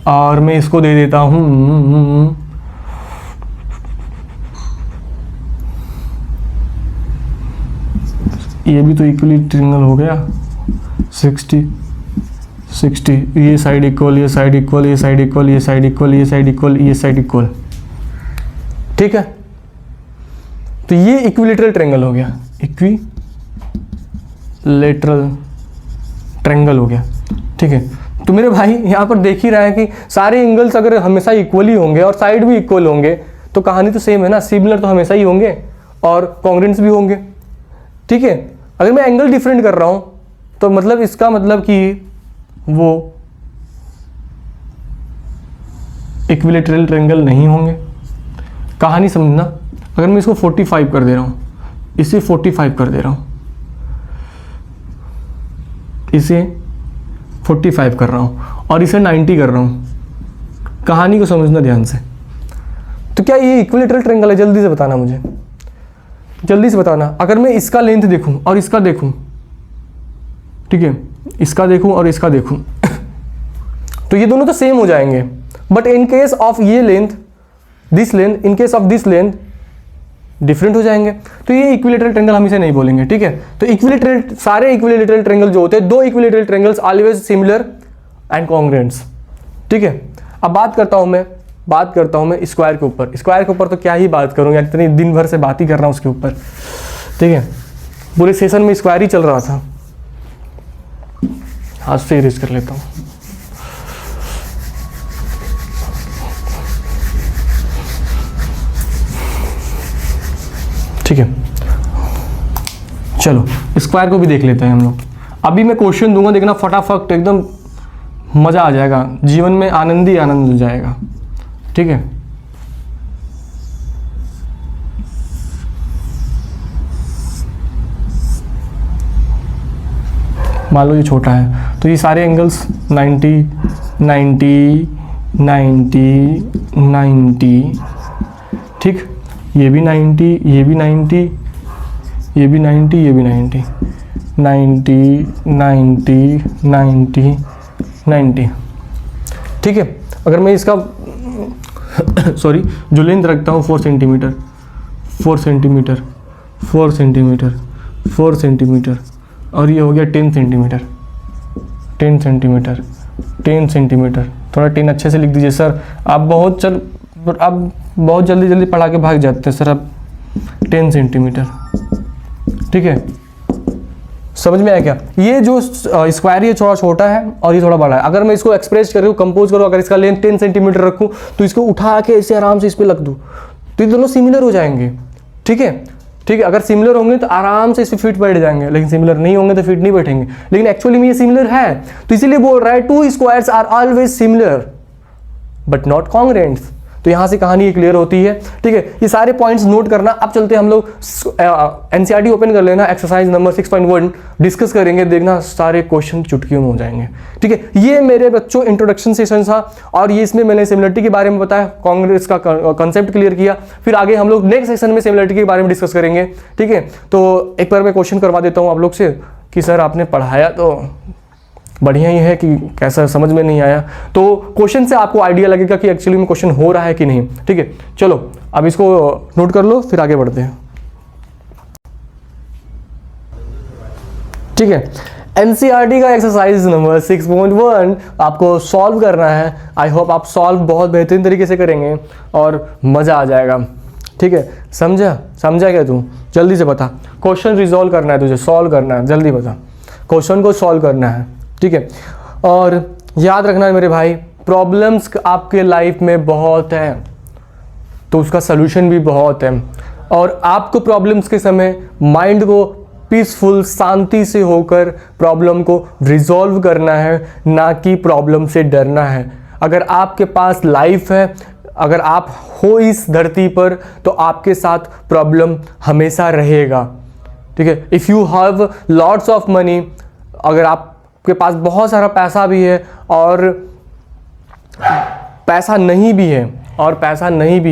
और मैं इसको दे देता हूं, ये भी तो इक्वली ट्रायंगल हो गया, 60 60, ये साइड इक्वल, ये साइड इक्वल, ये साइड इक्वल, ये साइड इक्वल, ये साइड इक्वल, ये साइड इक्वल। ठीक है, तो ये इक्विलैटरल ट्रायंगल हो गया, इक्विलैटरल ट्रायंगल हो गया। ठीक है, तो मेरे भाई यहाँ पर देख ही रहा है कि सारे एंगल्स अगर हमेशा इक्वली होंगे और साइड भी इक्वल होंगे तो कहानी तो सेम है ना, सिमिलर तो हमेशा ही होंगे और कॉन्ग्रुएंट्स भी होंगे। ठीक है, अगर मैं एंगल डिफरेंट कर रहा हूँ तो मतलब इसका मतलब कि वो इक्विलैटरल ट्रायंगल नहीं होंगे। कहानी समझना, अगर मैं इसको 45 कर दे रहा हूँ, इसे 45 कर दे रहा हूँ, इसे 45 कर रहा हूँ और इसे 90 कर रहा हूँ, कहानी को समझना ध्यान से। तो क्या ये इक्विलैटरल ट्रायंगल है? जल्दी से बताना मुझे, जल्दी से बताना। अगर मैं इसका लेंथ देखूँ और इसका देखूँ, ठीक है, इसका देखूँ और इसका देखूँ तो ये दोनों तो सेम हो जाएंगे, बट इन केस ऑफ ये length, this length, in case of this length different हो जाएंगे। तो ये इक्विलैटरल ट्रायंगल हम इसे नहीं बोलेंगे। ठीक है, तो इक्विलैटरल, सारे इक्विलैटरल ट्रायंगल जो होते हैं, 2 equilateral triangles always similar and congruents. ठीक है, अब बात करता हूं मैं स्क्वायर के ऊपर। स्क्वायर के ऊपर तो क्या ही बात करूं यार, इतनी दिन भर से बात ही कर रहा हूं उसके ऊपर। ठीक है, पूरे सेशन में स्क्वायर ही चल रहा था। हाथ से इरेज कर लेता हूं। ठीक है, चलो स्क्वायर को भी देख लेते हैं हम लोग। अभी मैं क्वेश्चन दूंगा, देखना फटाफट, एकदम मजा आ जाएगा, जीवन में आनंद ही आनंद हो जाएगा। ठीक है, मान लो ये छोटा है तो ये सारे एंगल्स 90 90 90 90, ठीक, ये भी 90, ये भी 90, ये भी 90, ये भी 90, 90 90 90 90। ठीक है, अगर मैं इसका सॉरी जो लेंथ रखता हूँ 4 सेंटीमीटर 4 सेंटीमीटर 4 सेंटीमीटर 4 सेंटीमीटर और ये हो गया 10 सेंटीमीटर 10 सेंटीमीटर 10 सेंटीमीटर। थोड़ा 10 अच्छे से लिख दीजिए सर, आप बहुत जल्दी जल्दी पढ़ा के भाग जाते हैं सर। अब 10 सेंटीमीटर, ठीक है, समझ में आया क्या? ये जो स्क्वायर ये थोड़ा छोटा है और ये थोड़ा बड़ा है। अगर मैं इसको एक्सप्रेस करूँ, कंपोज करूँ, अगर इसका लेंथ 10 सेंटीमीटर रखूँ तो इसको उठा के इसे आराम से इस पर लग दूँ तो ये दोनों सिमिलर हो जाएंगे। ठीक है, ठीक है, अगर सिमिलर होंगे तो आराम से इस पर फिट बैठ जाएंगे, लेकिन सिमिलर नहीं होंगे तो फिट नहीं बैठेंगे। लेकिन एक्चुअली में ये सिमिलर है, तो इसीलिए बोल रहा है 2 squares are always similar but not congruents. तो यहाँ से कहानी क्लियर होती है। ठीक है, ये सारे पॉइंट्स नोट करना। अब चलते हैं हम लोग एनसीईआरटी ओपन कर लेना, एक्सरसाइज नंबर 6.1 डिस्कस करेंगे, देखना सारे क्वेश्चन चुटकियों में हो जाएंगे। ठीक है, ये मेरे बच्चों इंट्रोडक्शन सेशन था और ये इसमें मैंने सिमिलरिटी के बारे में बताया, कांग्रेस का कंसेप्ट क्लियर किया। फिर आगे हम लोग नेक्स्ट सेशन में सिमिलरिटी के बारे में डिस्कस करेंगे। ठीक है, तो एक बार मैं क्वेश्चन करवा देता हूँ आप लोग से कि सर आपने पढ़ाया तो बढ़िया ही है कि कैसा समझ में नहीं आया, तो क्वेश्चन से आपको आइडिया लगेगा कि एक्चुअली में क्वेश्चन हो रहा है कि नहीं। ठीक है, चलो अब इसको नोट कर लो, फिर आगे बढ़ते हैं। ठीक है, एनसीईआरटी का एक्सरसाइज नंबर 6.1 आपको सॉल्व करना है। आई होप आप सॉल्व बहुत बेहतरीन तरीके से करेंगे और मज़ा आ जाएगा। ठीक है, समझा क्या तू? जल्दी से बता, क्वेश्चन रिजॉल्व करना है तुझे, सॉल्व करना है, जल्दी बता, क्वेश्चन को सॉल्व करना है। ठीक है, और याद रखना है मेरे भाई, प्रॉब्लम्स आपके लाइफ में बहुत है तो उसका सलूशन भी बहुत है, और आपको प्रॉब्लम्स के समय माइंड को पीसफुल शांति से होकर प्रॉब्लम को रिजॉल्व करना है, ना कि प्रॉब्लम से डरना है। अगर आपके पास लाइफ है, अगर आप हो इस धरती पर, तो आपके साथ प्रॉब्लम हमेशा रहेगा। ठीक है, if you have lots of money, अगर आपके पास बहुत सारा पैसा भी है और पैसा नहीं भी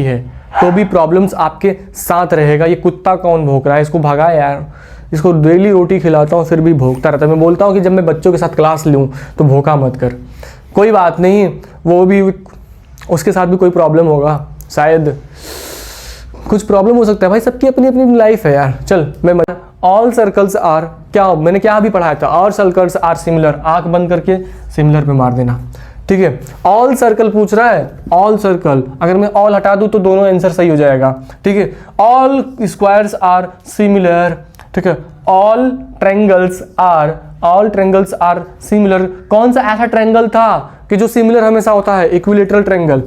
है तो भी प्रॉब्लम्स आपके साथ रहेगा। ये कुत्ता कौन भौंक रहा है? इसको भगा यार, इसको डेली रोटी खिलाता हूँ फिर भी भौंकता रहता है। मैं बोलता हूँ कि जब मैं बच्चों के साथ क्लास लूँ तो भौंका मत कर। कोई बात नहीं, वो भी उसके साथ भी कोई प्रॉब्लम होगा, शायद कुछ प्रॉब्लम हो सकता है भाई, सबकी अपनी अपनी लाइफ है यार। चल मैं ऑल सर्कल्स आर, क्या मैंने क्या अभी पढ़ाया था, ऑल सर्कल्स आर सिमिलर, आंख बंद करके सिमिलर पे मार देना। ठीक है, ऑल सर्कल पूछ रहा है, ऑल सर्कल, अगर मैं ऑल हटा दूं तो दोनों आंसर सही हो जाएगा। ठीक है, ऑल स्क्वायर्स आर सिमिलर। ठीक है, ऑल ट्रायंगल्स आर सिमिलर। कौन सा ऐसा ट्रायंगल था कि जो सिमिलर हमेशा होता है? Equilateral triangle,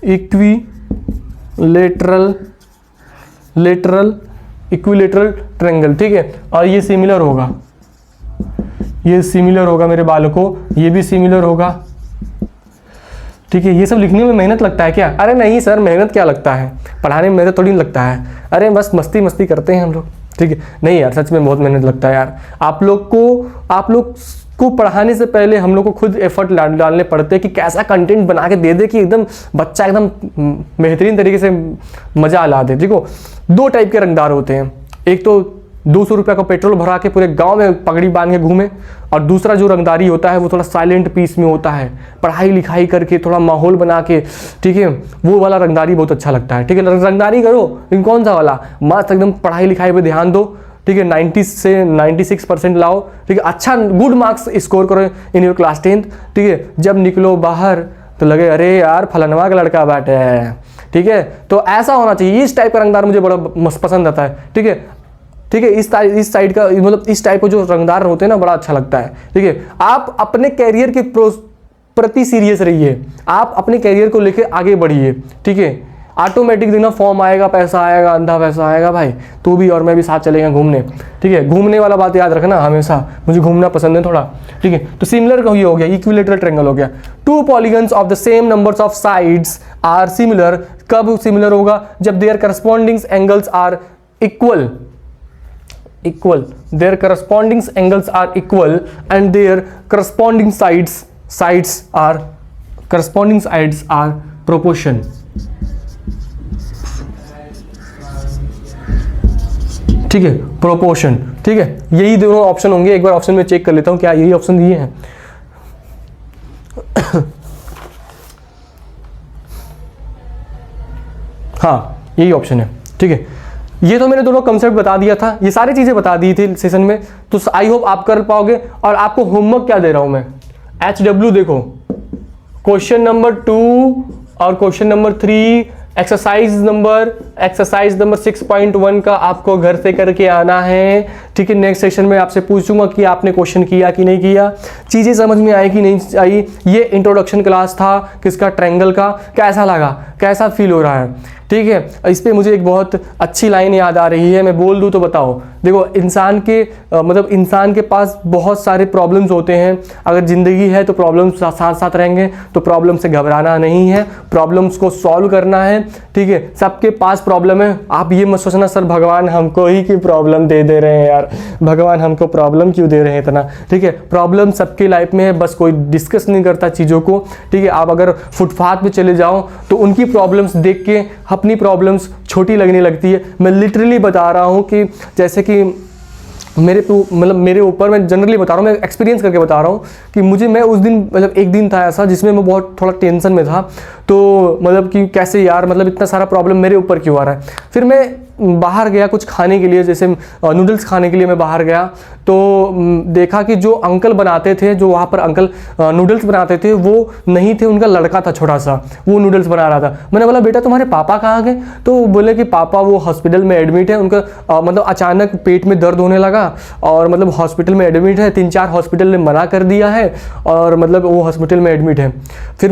equilateral triangle. ठीक है, और ये सिमिलर होगा मेरे बालकों, ये भी सिमिलर होगा। ठीक है, ये सब लिखने में मेहनत लगता है क्या? अरे नहीं सर, मेहनत क्या लगता है, पढ़ाने में मेहनत थोड़ी नहीं लगता है। अरे बस मस्ती करते हैं हम लोग। ठीक है, नहीं यार सच में बहुत मेहनत लगता है यार। आप लोग को पढ़ाने से पहले हम लोग को खुद एफर्ट डालने पड़ते हैं कि कैसा कंटेंट बना के दे दे कि एकदम बच्चा एकदम बेहतरीन तरीके से मजा ला दे। देखो, दो टाइप के रंगदार होते हैं, एक तो 200 रुपये का पेट्रोल भरा के पूरे गांव में पगड़ी बांध के घूमे, और दूसरा जो रंगदारी होता है वो थोड़ा साइलेंट पीस में होता है, पढ़ाई लिखाई करके थोड़ा माहौल बना के। ठीक है, वो वाला रंगदारी बहुत अच्छा लगता है। ठीक है, रंगदारी करो, लेकिन कौन सा वाला? मस्त एकदम पढ़ाई लिखाई पे ध्यान दो। ठीक है, 90 से 96% लाओ। ठीक है, अच्छा गुड मार्क्स स्कोर करो इन योर क्लास 10th। ठीक है, जब निकलो बाहर तो लगे अरे यार फलानवा का लड़का बैठे है। ठीक है, तो ऐसा होना चाहिए। इस टाइप का रंगदार मुझे बड़ा पसंद आता है। ठीक है, इस साइड का मतलब इस टाइप के जो रंगदार होते हैं ना, बड़ा अच्छा लगता है। ठीक है, आप अपने कैरियर के प्रति सीरियस रहिए, आप अपने कैरियर को लेकर आगे बढ़िए। ठीक है, ऑटोमेटिक देना फॉर्म आएगा, पैसा आएगा, अंधा पैसा आएगा भाई, तू भी और मैं भी साथ चलेंगे घूमने। ठीक है, घूमने वाला बात याद रखना हमेशा, मुझे घूमना पसंद है थोड़ा। ठीक है, तो सिमिलर का हो गया, इक्विलेटरल ट्रायंगल हो गया। Two polygons of the same numbers of sides are similar. कब सिमिलर होगा? जब their corresponding angles are equal, their corresponding angles are equal and their corresponding sides are proportion। ठीक है, प्रोपोर्शन। ठीक है, यही दोनों ऑप्शन होंगे। एक बार ऑप्शन में चेक कर लेता हूं क्या यही ऑप्शन दिए हैं। हाँ, यही ऑप्शन है। ठीक है, ये तो मैंने दोनों कंसेप्ट बता दिया था, ये सारी चीजें बता दी थी सेशन में, तो आई होप आप कर पाओगे। और आपको होमवर्क क्या दे रहा हूं मैं, HW देखो, क्वेश्चन नंबर 2 और क्वेश्चन नंबर 3 एक्सरसाइज नंबर 6.1 का आपको घर से करके आना है। ठीक है, नेक्स्ट सेशन में आपसे पूछूंगा कि आपने क्वेश्चन किया कि नहीं किया, चीजें समझ में आई कि नहीं आई। ये इंट्रोडक्शन क्लास था किसका? ट्रायंगल का। कैसा लगा, कैसा फील हो रहा है? ठीक है। इस पे मुझे एक बहुत अच्छी लाइन याद आ रही है, मैं बोल दूँ तो बताओ। देखो इंसान के मतलब इंसान के पास बहुत सारे प्रॉब्लम्स होते हैं। अगर ज़िंदगी है तो प्रॉब्लम्स साथ साथ रहेंगे, तो प्रॉब्लम से घबराना नहीं है, प्रॉब्लम्स को सॉल्व करना है, ठीक है। सबके पास प्रॉब्लम है। आप ये मत सोचना सर भगवान हमको ही की प्रॉब्लम दे रहे हैं यार, भगवान हमको प्रॉब्लम क्यों दे रहे हैं इतना, ठीक है। प्रॉब्लम सबके लाइफ में है, बस कोई डिस्कस नहीं करता चीज़ों को, ठीक है। आप अगर फुटपाथ पे चले जाओ तो उनकी प्रॉब्लम्स देख के अपनी प्रॉब्लम्स छोटी लगने लगती है। मैं लिटरली बता रहा हूँ कि जैसे कि मेरे ऊपर मैं जनरली बता रहा हूँ, मैं एक्सपीरियंस करके बता रहा हूँ कि मैं उस दिन मतलब एक दिन था ऐसा जिसमें मैं बहुत थोड़ा टेंशन में था। तो मतलब कि कैसे यार, मतलब इतना सारा प्रॉब्लम मेरे ऊपर क्यों आ रहा है। फिर मैं बाहर गया कुछ खाने के लिए, जैसे नूडल्स खाने के लिए मैं बाहर गया, तो देखा कि जो अंकल बनाते थे, जो वहाँ पर अंकल नूडल्स बनाते थे वो नहीं थे, उनका लड़का था छोटा सा, वो नूडल्स बना रहा था। मैंने बोला बेटा तुम्हारे पापा कहाँ गए? तो बोले कि पापा वो हॉस्पिटल में एडमिट है, उनका मतलब अचानक पेट में दर्द होने लगा और मतलब हॉस्पिटल में एडमिट है, 3-4 हॉस्पिटल ने मना कर दिया है और मतलब वो हॉस्पिटल में एडमिट है। फिर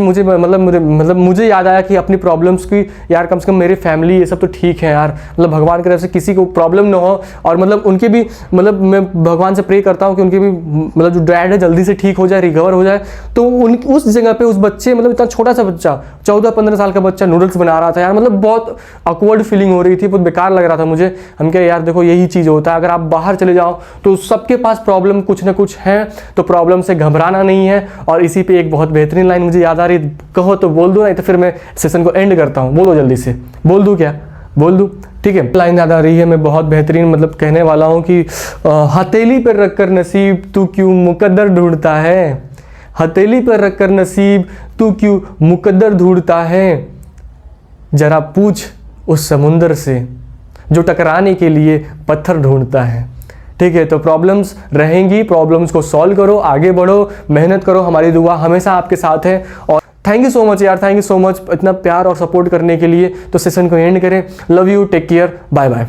मुझे याद आया कि अपनी प्रॉब्लम्स की यार, कम से कम मेरी फैमिली ये सब तो ठीक है यार, मतलब भगवान की तरफ से किसी को प्रॉब्लम ना हो। और मतलब उनके भी मतलब मैं भगवान से प्रे करता हूँ कि उनके भी मतलब जो डैड है जल्दी से ठीक हो जाए, रिकवर हो जाए। तो उस जगह पे उस बच्चे मतलब इतना छोटा सा बच्चा 14-15 साल का बच्चा नूडल्स बना रहा था यार, मतलब बहुत ऑकवर्ड फीलिंग हो रही थी, बहुत बेकार लग रहा था मुझे। हम क्या यार देखो यही चीज़ होता है, अगर आप बाहर चले जाओ तो सबके पास प्रॉब्लम कुछ ना कुछ है, तो प्रॉब्लम से घबराना नहीं है। और इसी पे एक बहुत बेहतरीन लाइन मुझे याद आ रही, कहो तो बोल दो, नहीं तो फिर मैं सेशन को एंड करता हूँ। बोलो जल्दी से, बोल दूँ क्या? बोल दूँ, ठीक है। लाइन याद आ रही है, मैं बहुत बेहतरीन मतलब कहने वाला हूँ कि हथेली पर रखकर नसीब तू क्यों मुकद्दर ढूंढता है, हथेली पर रखकर नसीब तू क्यों मुकद्दर ढूंढता है, जरा पूछ उस समुंदर से जो टकराने के लिए पत्थर ढूंढता है। ठीक है, तो प्रॉब्लम्स रहेंगी, प्रॉब्लम्स को सॉल्व करो, आगे बढ़ो, मेहनत करो, हमारी दुआ हमेशा आपके साथ है। और थैंक यू सो मच यार, थैंक यू सो मच इतना प्यार और सपोर्ट करने के लिए। तो सेशन को एंड करें। Love you, take care, bye bye.